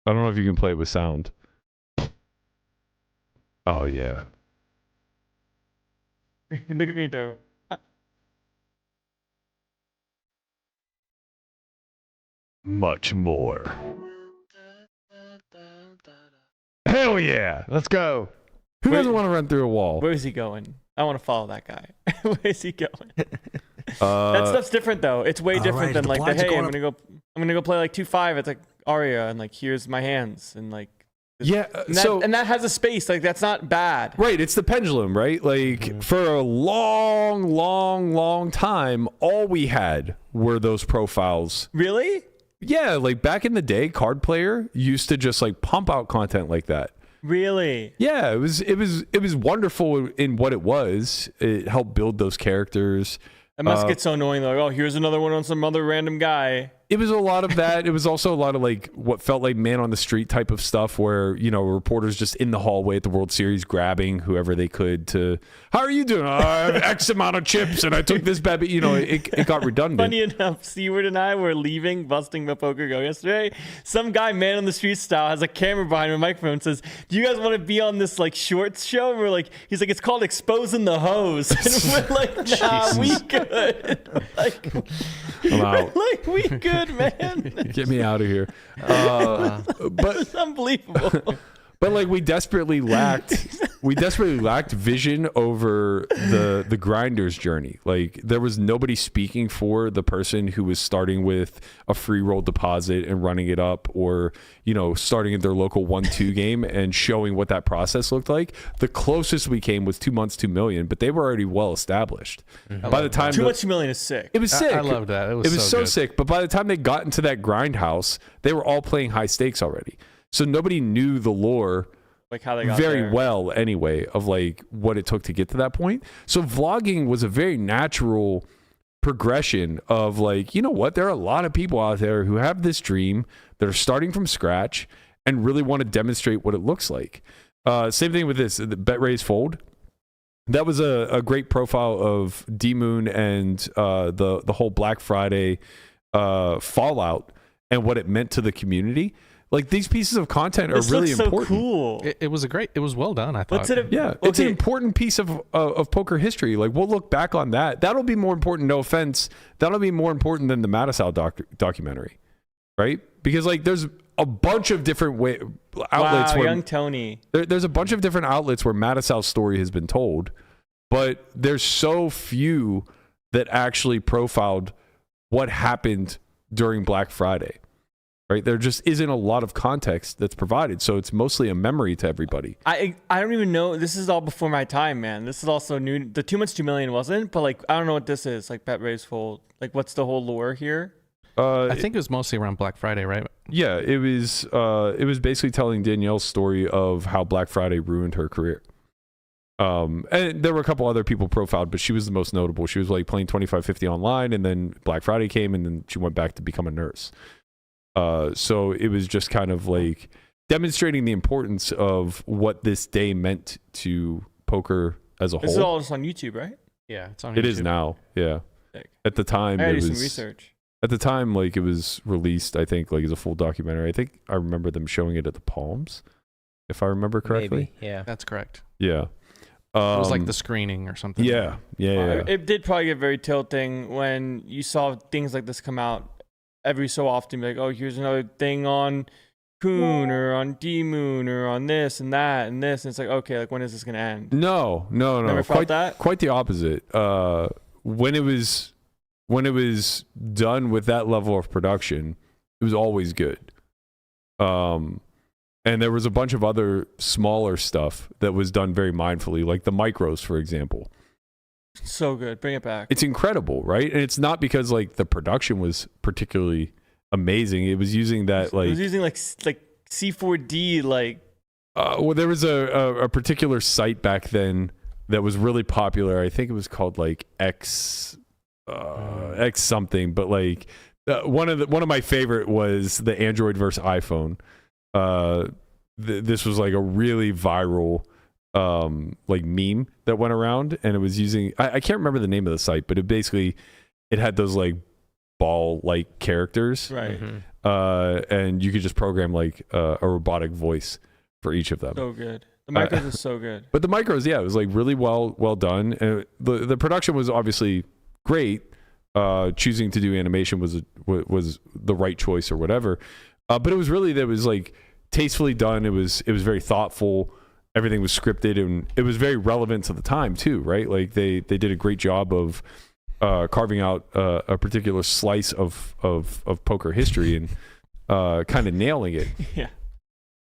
know if you can play it with sound. Oh yeah. Look at me though. Much more. Hell yeah. Let's go. Who doesn't want to run through a wall? Where is he going? I want to follow that guy. Where is he going? That stuff's different though. It's way different than like hey, I'm gonna go play like 2-5. It's like Aria and like here's my hands and like yeah. And that has a space. Like that's not bad. Right. It's the pendulum, right? Like for a long time, all we had were those profiles. Really? Yeah, like back in the day, Card Player used to just like pump out content like that. Really? Yeah, it was wonderful in what it was. It helped build those characters. It must get so annoying. Like, oh, here's another one on some other random guy. It was a lot of that. It was also a lot of like what felt like man on the street type of stuff where, you know, reporters just in the hallway at the World Series grabbing whoever they could to, how are you doing? I have X amount of chips and I took this baby. You know, it got redundant. Funny enough, Seward and I were leaving, busting the PokerGo yesterday. Some guy, man on the street style, has a camera behind him, a microphone, and says, do you guys want to be on this like shorts show? And we're like, he's like, it's called Exposing the Hose. And we're like, nah, we good. Like, I'm out. Like, we good, man. Get me out of here. But it's unbelievable. But like we desperately lacked vision over the grinder's journey. Like there was nobody speaking for the person who was starting with a free roll deposit and running it up, or, you know, starting at their local 1-2 game and showing what that process looked like. The closest we came was 2 months, 2 million, but they were already well established. By the time 2 months, 2 million is sick. It was sick. I loved that. It was so good. sick. But by the time they got into that grind house, they were all playing high stakes already. So nobody knew the lore like how they got very there. well anyway of like what it took to get to that point. So vlogging was a very natural progression of like, you know what, there are a lot of people out there who have this dream that are starting from scratch and really want to demonstrate what it looks like. Same thing with this, the Bet Raise Fold. That was a great profile of D-Moon and the whole Black Friday fallout and what it meant to the community. Like these pieces of content are This really looks so important. cool. It was well done, I thought. What's it? Yeah, it's an important piece of poker history. Like we'll look back on that. That'll be more important. No offense, that'll be more important than the Mattisau documentary, right? Because like there's a bunch of different outlets Wow, where young Tony. there's a bunch of different outlets where Mattisau's story has been told, but there's so few that actually profiled what happened during Black Friday. Right, there just isn't a lot of context that's provided, so it's mostly a memory to everybody. I don't even know. This is all before my time, man. This is also new. The 2 months 2 million wasn't, but like I don't know what this is. Like bet raise fold. Like what's the whole lore here? I think it was mostly around Black Friday, right? Yeah, it was basically telling Danielle's story of how Black Friday ruined her career. And there were a couple other people profiled, but she was the most notable. She was like playing 25-50 online, and then Black Friday came, and then she went back to become a nurse. So it was just kind of like demonstrating the importance of what this day meant to poker as a whole. This is all just on YouTube, right? Yeah, it's on YouTube. It is now, yeah. Sick. At the time, I it gotta do was some research. At the time, like it was released, I think, like as a full documentary. I think I remember them showing it at the Palms, if I remember correctly. Maybe, yeah. That's correct. Yeah. It was like the screening or something. Yeah. It did probably get very tilting when you saw things like this come out every so often. Like, oh, here's another thing on Coon or on D-Moon or on this and that and this. And it's like, okay, like when is this going to end? No. Never felt that? Quite the opposite. When it was done with that level of production, it was always good. And there was a bunch of other smaller stuff that was done very mindfully, like the micros, for example. So good. Bring it back. It's incredible, right? And it's not because like the production was particularly amazing. It was using that like... It was using like C4D like... well, there was a particular site back then that was really popular. I think it was called like X something, but like one of my favorite was the Android versus iPhone. This was like a really viral like meme that went around, and it was using I can't remember the name of the site, but it had those like ball like characters, right? And you could just program like a robotic voice for each of them. So good. The micros is so good. But the micros, yeah, it was like really well done. And the production was obviously great. Choosing to do animation was the right choice or whatever. But it was really that was like tastefully done. It was very thoughtful. Everything was scripted, and it was very relevant to the time too, right? Like they did a great job of carving out a particular slice of poker history and kind of nailing it. Yeah.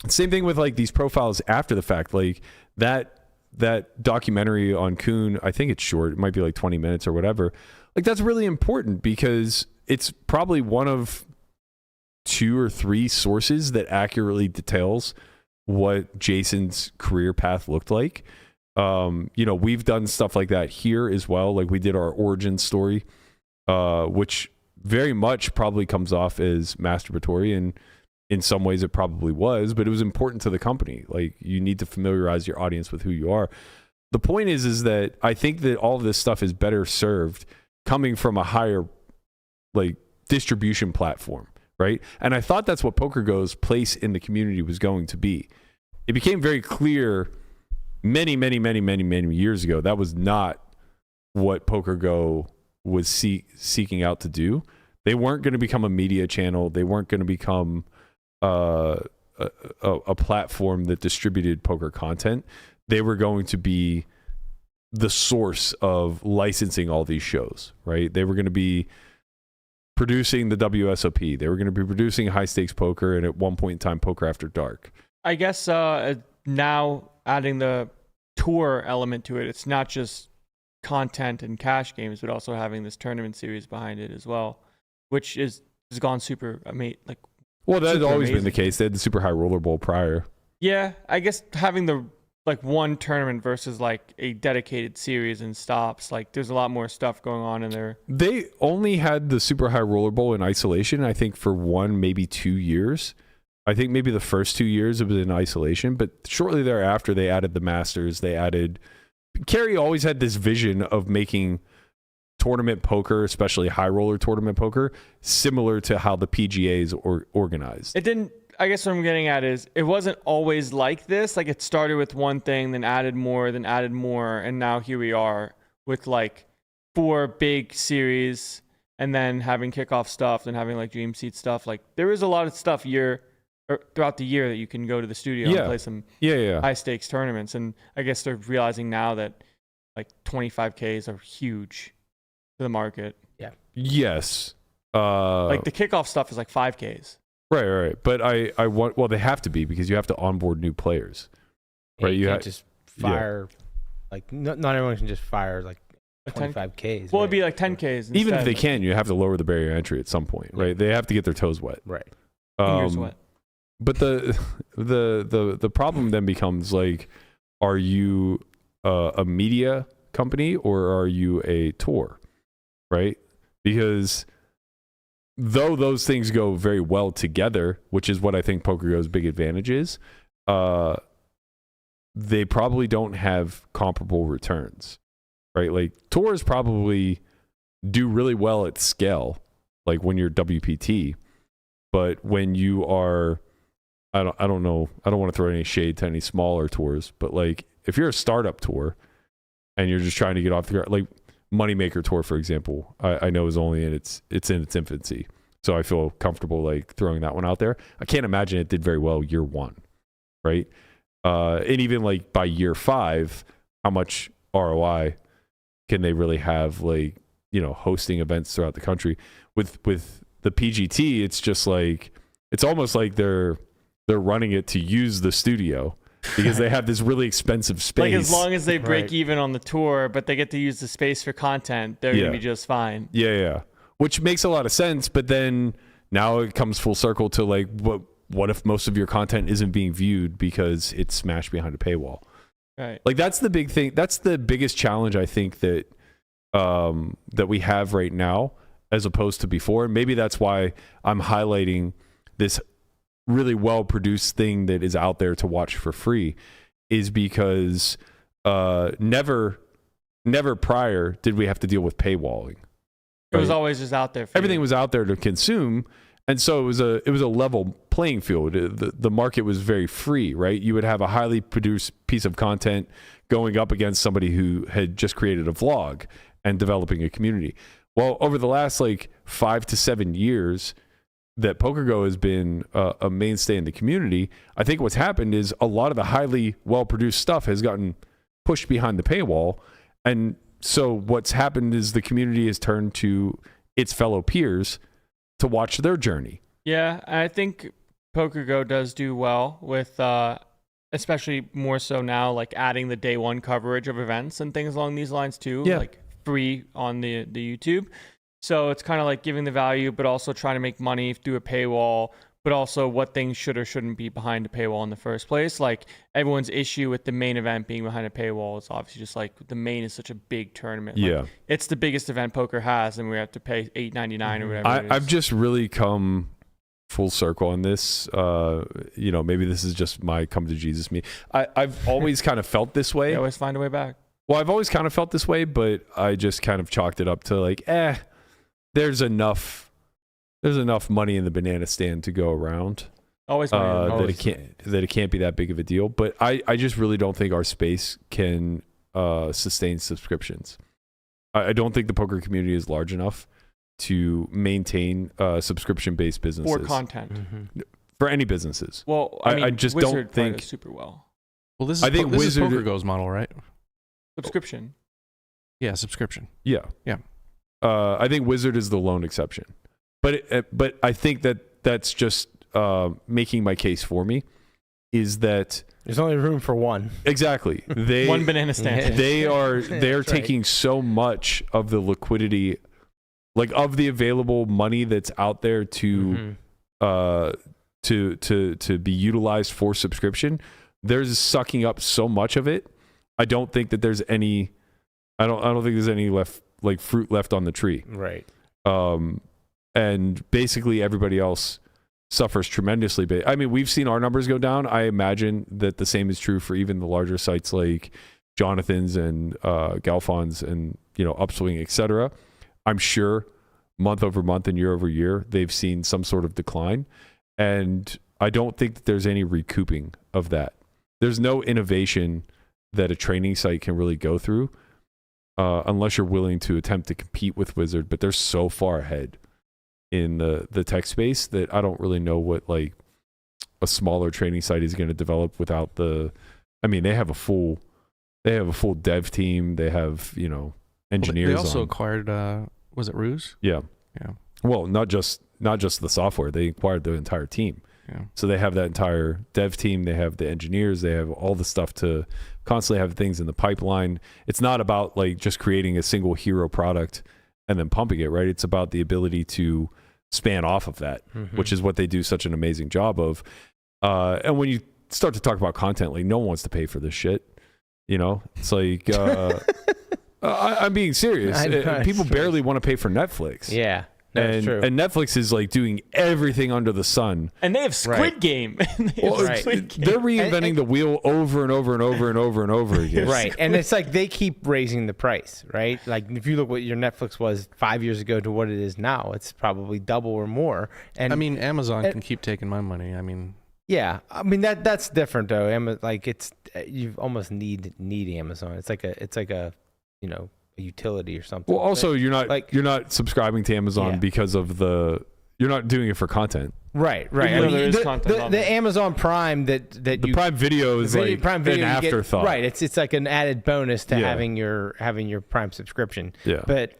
Same thing with like these profiles after the fact, like that documentary on Coon. I think it's short. It might be like 20 minutes or whatever. Like that's really important because it's probably one of 2 or 3 sources that accurately details what Jason's career path looked like. We've done stuff like that here as well. Like we did our origin story, which very much probably comes off as masturbatory, and in some ways it probably was, but it was important to the company. Like you need to familiarize your audience with who you are. The point is that I think that all of this stuff is better served coming from a higher like distribution platform, right? And I thought that's what PokerGo's place in the community was going to be. It became very clear many years ago that was not what PokerGo was seeking out to do. They weren't going to become a media channel. They weren't going to become a platform that distributed poker content. They were going to be the source of licensing all these shows, right? They were going to be producing the WSOP. They were going to be producing high stakes poker, and at one point in time, Poker After Dark. I guess now adding the tour element to it, it's not just content and cash games, but also having this tournament series behind it as well, which has gone super amazing. Like, well, that had always amazing. been the case. They had the Super High Roller Bowl prior. Yeah, I guess having the like one tournament versus like a dedicated series and stops, like there's a lot more stuff going on in there. They only had the Super High Roller Bowl in isolation, I think, for 1, maybe 2 years. I think maybe the first 2 years it was in isolation, but shortly thereafter they added the Masters. Kerry always had this vision of making tournament poker, especially high roller tournament poker, similar to how the PGA is organized. It didn't. I guess what I'm getting at is it wasn't always like this. Like it started with one thing, then added more, and now here we are with like 4 big series, and then having kickoff stuff, then having like dream seat stuff. Like there is a lot of stuff throughout the year that you can go to the studio and play some high stakes tournaments. And I guess they're realizing now that like 25Ks are huge to the market. Yeah. Yes. Like the kickoff stuff is like 5Ks. Right. But I want, well, they have to be because you have to onboard new players. Right. You can't just fire, like, not everyone can just fire like 25Ks. Well, it'd be like 10Ks. Instead. Even if they can, you have to lower the barrier entry at some point, right? They have to get their toes wet. Right. Fingers wet. But the problem then becomes like, are you a media company or are you a tour, right? Because though those things go very well together, which is what I think PokerGo's big advantage is, they probably don't have comparable returns, right? Like tours probably do really well at scale, like when you're WPT, but when you are, I don't know, I don't want to throw any shade to any smaller tours, but like if you're a startup tour and you're just trying to get off the ground, like Moneymaker Tour, for example, I know is only in its infancy. So I feel comfortable like throwing that one out there. I can't imagine it did very well year 1, right? And even like by year 5, how much ROI can they really have, like, you know, hosting events throughout the country? With the PGT, it's just like, it's almost like they're running it to use the studio because they have this really expensive space. Like as long as they break even on the tour, but they get to use the space for content, they're gonna be just fine. Yeah. Which makes a lot of sense, but then now it comes full circle to like, what if most of your content isn't being viewed because it's smashed behind a paywall? Right. Like that's the big thing. That's the biggest challenge I think that that we have right now as opposed to before. And maybe that's why I'm highlighting this really well-produced thing that is out there to watch for free, is because never prior did we have to deal with paywalling. It was always just out there. Everything was out there to consume, and so it was a level playing field. The market was very free, right? You would have a highly produced piece of content going up against somebody who had just created a vlog and developing a community. Well, over the last like 5 to 7 years that PokerGo has been a mainstay in the community, I think what's happened is a lot of the highly well-produced stuff has gotten pushed behind the paywall. And so what's happened is the community has turned to its fellow peers to watch their journey. Yeah, I think PokerGo does do well with, especially more so now, like adding the day one coverage of events and things along these lines too, like free on the YouTube. So it's kind of like giving the value, but also trying to make money through a paywall, but also what things should or shouldn't be behind a paywall in the first place. Like everyone's issue with the main event being behind a paywall is obviously just like the main is such a big tournament. Like, it's the biggest event poker has, and we have to pay $8.99 or whatever. I've just really come full circle on this. You know, maybe this is just my come to Jesus me. I've always kind of felt this way. You always find a way back. Well, I've always kind of felt this way, but I just kind of chalked it up to like, there's enough money in the banana stand to go around. Always that it can't be that big of a deal. But I just really don't think our space can sustain subscriptions. I don't think the poker community is large enough to maintain subscription-based businesses for content for any businesses. Well, I mean, I just Wizard don't think does super well. Well, this is I think this Wizard is PokerGo's model, right? Subscription. Yeah, subscription. Yeah. I think Wizard is the lone exception, but I think that's just making my case for me. Is that there's only room for one? Exactly. One banana stand. They're taking so much of the liquidity, like of the available money that's out there to be utilized for subscription. They're sucking up so much of it. I don't think that there's any. I don't think there's any left, like fruit left on the tree. Right. And basically everybody else suffers tremendously. But I mean, we've seen our numbers go down. I imagine that the same is true for even the larger sites like Jonathan's and Galfon's and, you know, Upswing, etc. I'm sure month over month and year over year, they've seen some sort of decline. And I don't think that there's any recouping of that. There's no innovation that a training site can really go through unless you're willing to attempt to compete with Wizard, but they're so far ahead in the tech space that I don't really know what like a smaller training site is going to develop without they have a full dev team. They have, engineers. They also acquired, was it Ruse? Yeah. Yeah. Well, not just the software. They acquired the entire team. Yeah. So they have that entire dev team. They have the engineers. They have all the stuff to constantly have things in the pipeline. It's not about like just creating a single hero product and then pumping it, right? It's about the ability to span off of that, which is what they do such an amazing job of. And when you start to talk about content, like no one wants to pay for this shit. It's like I'm being serious. People barely want to pay for Netflix. Yeah. That's true. And Netflix is like doing everything under the sun. And they have Squid Game. They're reinventing the wheel over and over and over and over and over again. Right. And it's like they keep raising the price, right? Like if you look what your Netflix was 5 years ago to what it is now, it's probably double or more. And Amazon can keep taking my money. Yeah, that's different though. You almost need Amazon. It's like a a utility or something. Well, also you're not subscribing to Amazon because of you're not doing it for content. Right. There is content. The Amazon Prime the Prime Video is like Prime Video an afterthought. Right. It's like an added bonus to having your Prime subscription. Yeah. But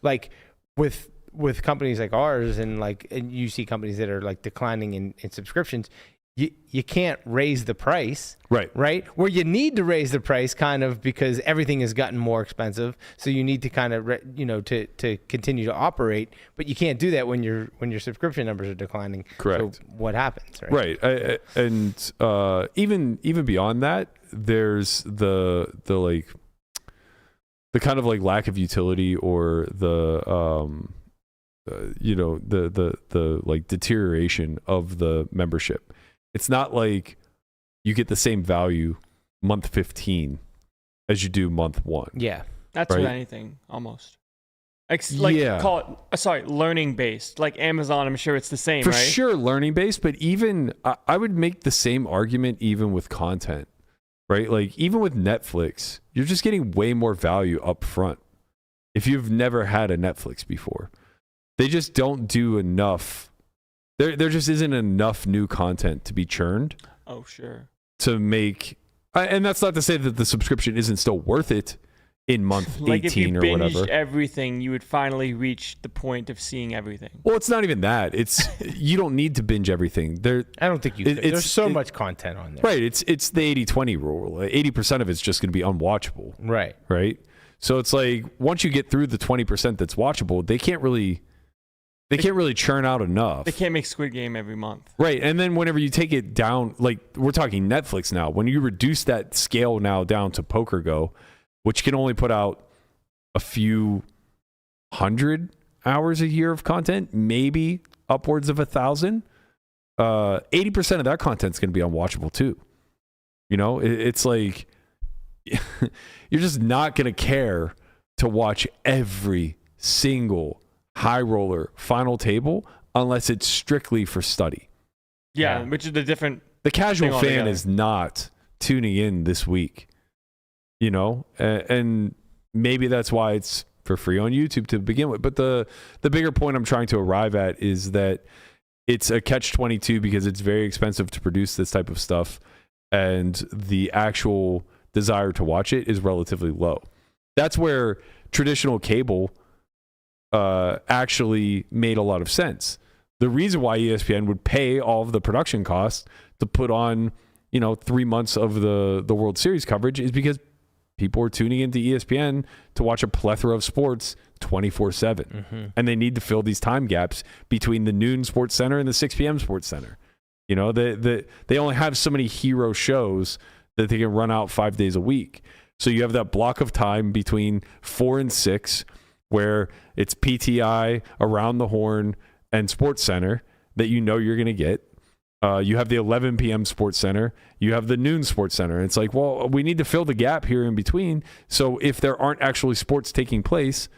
like with companies like ours and you see companies that are like declining in subscriptions, you can't raise the price, right? Where you need to raise the price kind of because everything has gotten more expensive, so you need to kind of to continue to operate, but you can't do that when your subscription numbers are declining. Correct. So what happens, right? Right. Even beyond that, there's the kind of like lack of utility or the like deterioration of the membership. It's not like you get the same value month 15 as you do month 1. Yeah. That's right? with anything almost. Call it learning based. Like Amazon, I'm sure it's the same, For right? sure learning based, but even I would make the same argument even with content, right? Like even with Netflix, you're just getting way more value up front. If you've never had a Netflix before, they just don't do enough. There just isn't enough new content to be churned. Oh, sure. To make, and that's not to say that the subscription isn't still worth it in month 18 or whatever. Like if you binged everything, you would finally reach the point of seeing everything. Well, it's not even that. It's you don't need to binge everything. I don't think you could. There's so much content on there. Right. It's the 80-20 rule. 80% of it's just going to be unwatchable. Right. Right. So it's like once you get through the 20% that's watchable, they can't really churn out enough. They can't make Squid Game every month. Right. And then whenever you take it down, like we're talking Netflix now, when you reduce that scale now down to PokerGo, which can only put out a few 100 hours a year of content, maybe upwards of 1,000, 80% of that content is going to be unwatchable too. It's like you're just not going to care to watch every single high roller final table unless it's strictly for study. Yeah, which is the casual fan is not tuning in this week, and maybe that's why it's for free on YouTube to begin with. But the bigger point I'm trying to arrive at is that it's a catch-22 because it's very expensive to produce this type of stuff, and the actual desire to watch it is relatively low. That's where traditional cable actually made a lot of sense. The reason why ESPN would pay all of the production costs to put on, 3 months of the World Series coverage is because people are tuning into ESPN to watch a plethora of sports 24/7. And they need to fill these time gaps between the noon Sports Center and the 6 p.m. Sports Center. They only have so many hero shows that they can run out 5 days a week. So you have that block of time between 4 and 6 where it's PTI, Around the Horn, and Sports Center that you're going to get. You have the 11 p.m. Sports Center. You have the noon Sports Center. It's like, well, we need to fill the gap here in between. So if there aren't actually sports taking place,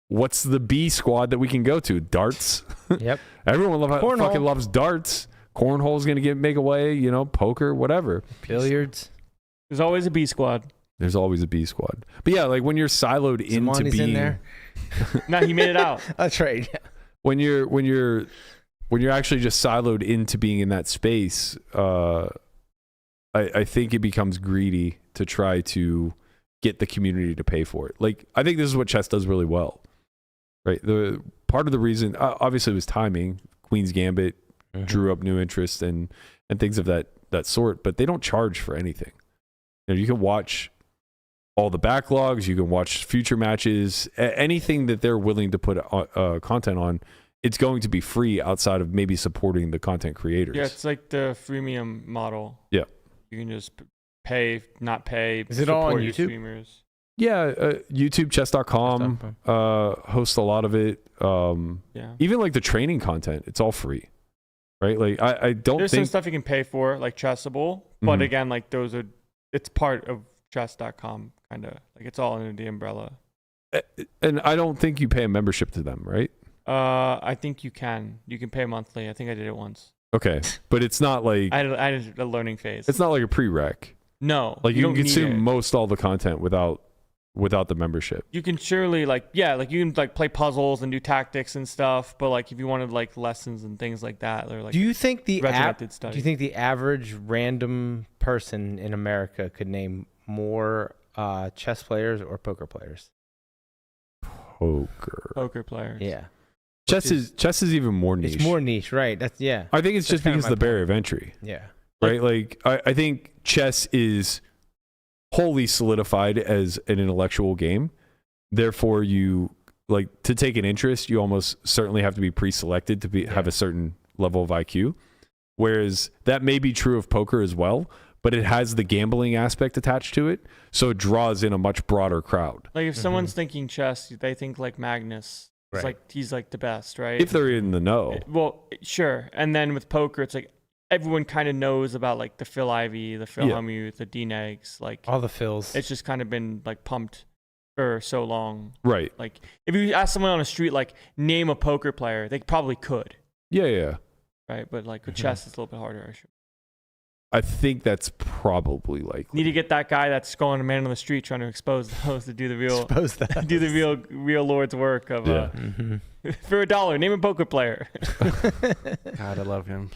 what's the B squad that we can go to? Darts. Yep. Everyone fucking loves darts. cornhole's going to make away, you know, poker, whatever. Billiards. There's always a B squad. There's always a B squad. But yeah, like when you're siloed into Zamani's being in there. No, he made it out. That's right. Yeah. When you're actually just siloed into being in that space, I think it becomes greedy to try to get the community to pay for it. Like, I think this is what chess does really well, right? The part of the reason, obviously, it was timing. Queen's Gambit drew up new interest and things of that sort, but they don't charge for anything. You know, you can watch all the backlogs, you can watch future matches, anything that they're willing to put content on. It's going to be free outside of maybe supporting the content creators. Yeah, it's like the freemium model. Yeah. You can just pay, not pay. Is it all on YouTube? Streamers. Yeah, YouTube, chess.com hosts a lot of it. Yeah. Even like the training content, it's all free, right? Like I don't There's think... some stuff you can pay for, like Chessable, but again, like it's part of chess.com, kind of. Like it's all under the umbrella. And I don't think you pay a membership to them, right? I think you can. You can pay monthly. I think I did it once. Okay, but it's not like... I had a learning phase. It's not like a prereq. No. Like you can don't consume need it. most all the content without the membership. You can surely like you can like play puzzles and do tactics and stuff, but like if you wanted like lessons and things like that, or like do you think the average random person in America could name more chess players or poker players? Poker players. Yeah. Chess is even more niche. It's more niche, right? That's yeah. I think it's just because of the barrier of entry. Yeah. Right? Like I think chess is wholly solidified as an intellectual game. Therefore, you like to take an interest, you almost certainly have to be pre-selected to have a certain level of IQ. Whereas that may be true of poker as well, but it has the gambling aspect attached to it, so it draws in a much broader crowd. Like if someone's thinking chess, they think like Magnus. It's like he's like the best, right? If they're in the know. Well, sure. And then with poker, it's like everyone kind of knows about like the Phil Ivey, the Phil Humuth, the D-Negs, like all the Phils. It's just kind of been like pumped for so long. Right. Like if you ask someone on the street, like name a poker player, they probably could. Yeah. Right. But like with chess, it's a little bit harder. I think that's probably likely. Need to get that guy that's going to man on the street trying to expose those to do the real do the real Lord's work of for $1, name a poker player. God, I love him.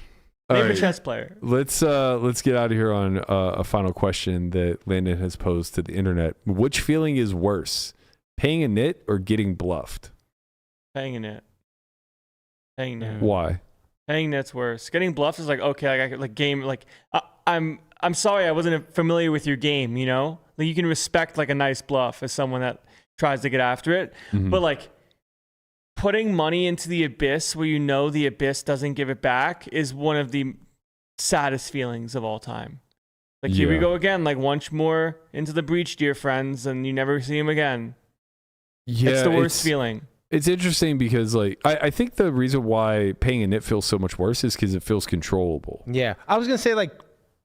Name a chess player. Let's get out of here on a final question that Landon has posed to the internet. Which feeling is worse, paying a nit or getting bluffed? Paying a nit. Paying nit. Why? Paying nit's worse. Getting bluffed is like, okay, I got like game, like I'm sorry I wasn't familiar with your game, you know? Like you can respect like a nice bluff as someone that tries to get after it. But like putting money into the abyss where you know the abyss doesn't give it back is one of the saddest feelings of all time. Like here we go again, like once more into the breach, dear friends, and you never see him again. Yeah, it's the worst feeling. It's interesting because like I think the reason why paying a nit feels so much worse is because it feels controllable. Yeah. I was gonna say like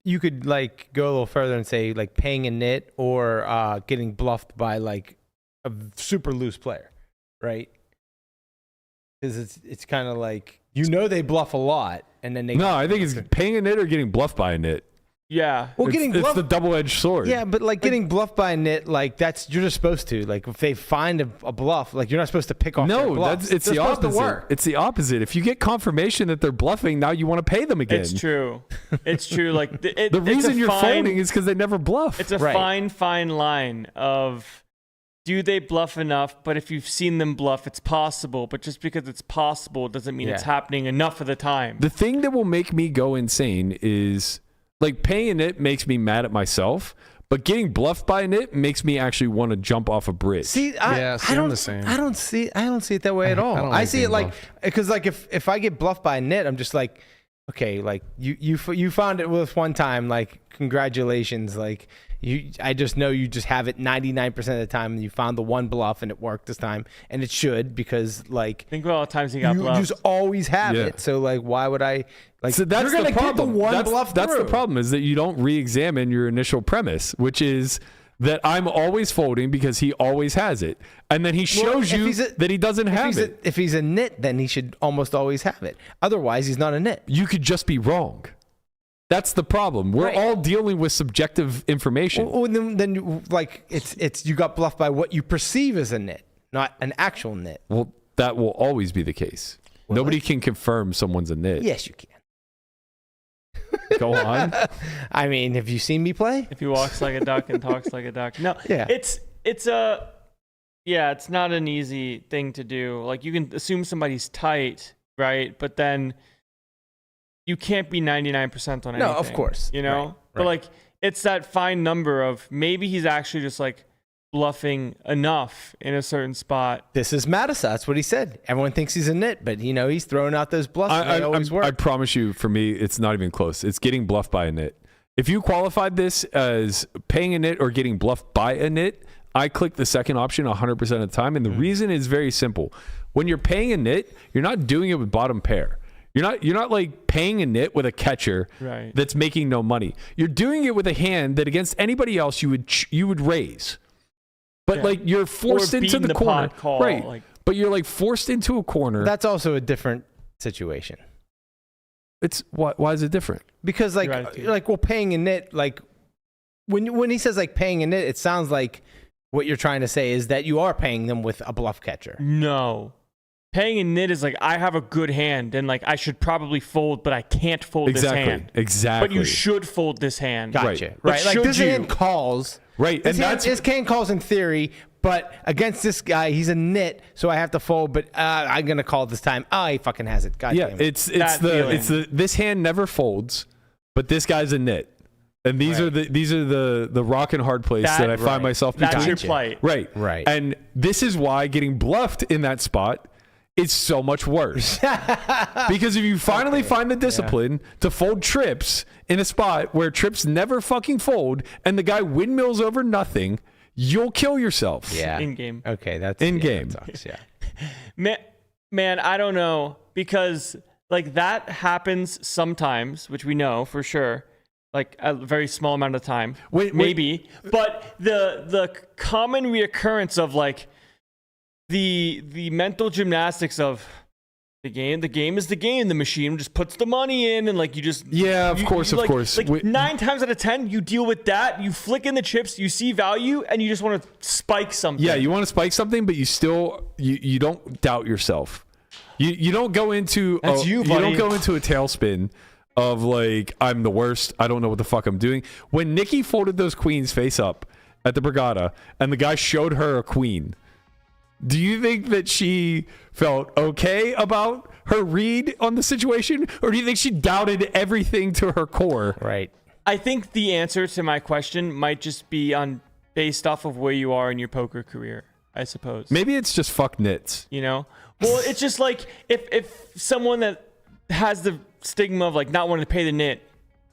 you could like go a little further and say like paying a nit or getting bluffed by like a super loose player, right? Because it's kind of like they bluff a lot and then they I think it's paying a nit or getting bluffed by a nit. Yeah. Well, it's the double-edged sword. Yeah, but like getting bluffed by a nit, like you're just supposed to. Like if they find a bluff, like you're not supposed to pick off their bluffs. It's the opposite. It's the opposite. If you get confirmation that they're bluffing, now you want to pay them again. It's true. It's true. Like the reason you're folding is because they never bluff. It's a fine line of do they bluff enough? But if you've seen them bluff, it's possible. But just because it's possible doesn't mean it's happening enough of the time. The thing that will make me go insane is like paying a nit makes me mad at myself, but getting bluffed by a nit makes me actually want to jump off a bridge. See, I don't see it that way at all. I see it like because like if I get bluffed by a nit, I'm just like, okay, like you found it with one time, like congratulations, like. I just know you just have it 99% of the time, and you found the one bluff and it worked this time, and it should because like think about all the times you got bluffed. You just always have it, so like why would I like? So that's you're gonna the problem. Get the one bluff that's through. the problem is that you don't re-examine your initial premise, which is that I'm always folding because he always has it. And then he shows you that he doesn't have it. If he's a nit, then he should almost always have it. Otherwise, he's not a nit. You could just be wrong. That's the problem. We're all dealing with subjective information. Well, then like it's you got bluffed by what you perceive as a nit, not an actual nit. Well, that will always be the case. Nobody can confirm someone's a nit. Yes, you can. Go on. I mean, have you seen me play? If he walks like a duck and talks like a duck. No, yeah. It's not an easy thing to do. Like, you can assume somebody's tight, right? But then you can't be 99% on anything. No, of course. You know? Right. But like, it's that fine number of maybe he's actually just like bluffing enough in a certain spot. This is Matissa. That's what he said. Everyone thinks he's a nit, but you know, he's throwing out those bluffs. They always work. I promise you, for me, it's not even close. It's getting bluffed by a nit. If you qualified this as paying a nit or getting bluffed by a nit, I click the second option 100% of the time. And the reason is very simple. When you're paying a nit, you're not doing it with bottom pair. You're not like paying a nit with a catcher that's making no money. You're doing it with a hand that against anybody else you would raise. But like you're forced into the corner. Right. Like, but you're like forced into a corner. That's also a different situation. It's why is it different? Because paying a nit, like when he says like paying a nit, it sounds like what you're trying to say is that you are paying them with a bluff catcher. No. Paying a nit is like, I have a good hand and like I should probably fold, but I can't fold this hand. Exactly. But you should fold this hand. Gotcha. Right. Like this hand calls. Right. This hand calls in theory, but against this guy, he's a nit, so I have to fold, but I'm going to call this time. He fucking has it. God damn it. This hand never folds, but this guy's a nit. And these are the rock and hard place that I find myself between. That's your plight. Right. And this is why getting bluffed in that spot is so much worse. Because if you finally find the discipline to fold trips in a spot where trips never fucking fold and the guy windmills over nothing, you'll kill yourself. Yeah. In game. Okay, that's in game. That sucks, Man, I don't know, because like that happens sometimes, which we know for sure. Like a very small amount of time, maybe. But the common reoccurrence of like the mental gymnastics of the game is the game. The machine just puts the money in, and like you just of course. Like 9 times out of 10, you deal with that. You flick in the chips, you see value, and you just want to spike something. Yeah, you want to spike something, but you still you don't doubt yourself. You don't go into you don't go into a tailspin of like, I'm the worst, I don't know what the fuck I'm doing. When Nikki folded those queens face up at the Brigada and the guy showed her a queen, do you think that she felt okay about her read on the situation, or do you think she doubted everything to her core? Right. I think the answer to my question might just be based off of where you are in your poker career, I suppose. Maybe it's just fuck nits. You know? Well, it's just like if someone that has the stigma of like not wanting to pay the nit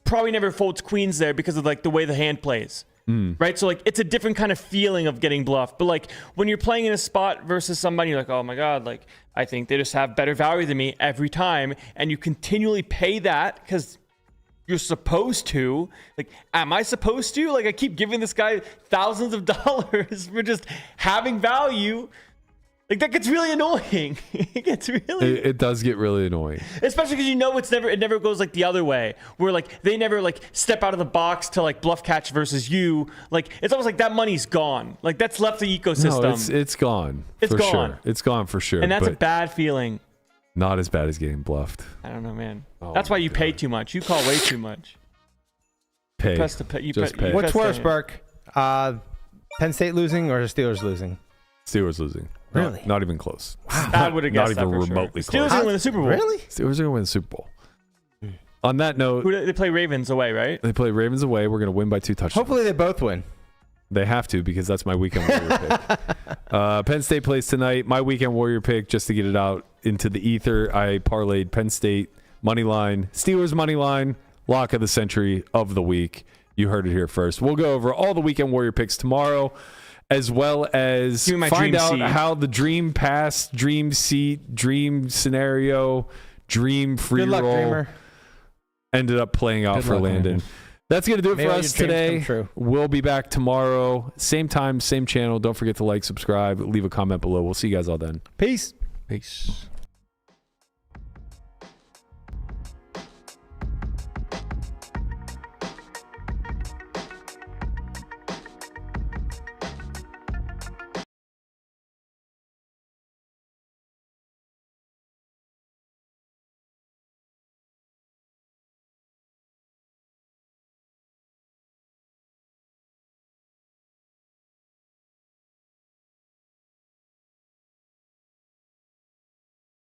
probably never folds queens there because of like the way the hand plays. Right? So like it's a different kind of feeling of getting bluffed. But like when you're playing in a spot versus somebody, you're like, oh my God, like I think they just have better value than me every time. And you continually pay that because you're supposed to. Like, am I supposed to? Like I keep giving this guy thousands of dollars for just having value. Like that gets really annoying. It does get really annoying. Especially because you know it never goes like the other way. Where like they never like step out of the box to like bluff catch versus you. Like it's almost like that money's gone. Like that's left the ecosystem. No, it's gone. It's for gone. Sure. It's gone for sure. And that's a bad feeling. Not as bad as getting bluffed. I don't know, man. That's why you pay too much. You call way too much. Pay. Pay. What's worse, Burke? Penn State losing or the Steelers losing? Steelers losing. Really? Not even close. Wow. I would have guessed not even that for remotely sure. close. Steelers are going to win the Super Bowl. Really? Steelers are going to win the Super Bowl. On that note, they play Ravens away, right? They play Ravens away. We're going to win by 2 touchdowns. Hopefully they both win. They have to, because that's my weekend warrior pick. Penn State plays tonight. My weekend warrior pick, just to get it out into the ether, I parlayed Penn State money line, Steelers money line, lock of the century of the week. You heard it here first. We'll go over all the weekend warrior picks tomorrow, as well as find out how the dream pass, dream seat, dream scenario, dream free roll ended up playing out for Landon. That's going to do it May for all us your dreams today. come true. We'll be back tomorrow. Same time, same channel. Don't forget to like, subscribe, leave a comment below. We'll see you guys all then. Peace. Peace.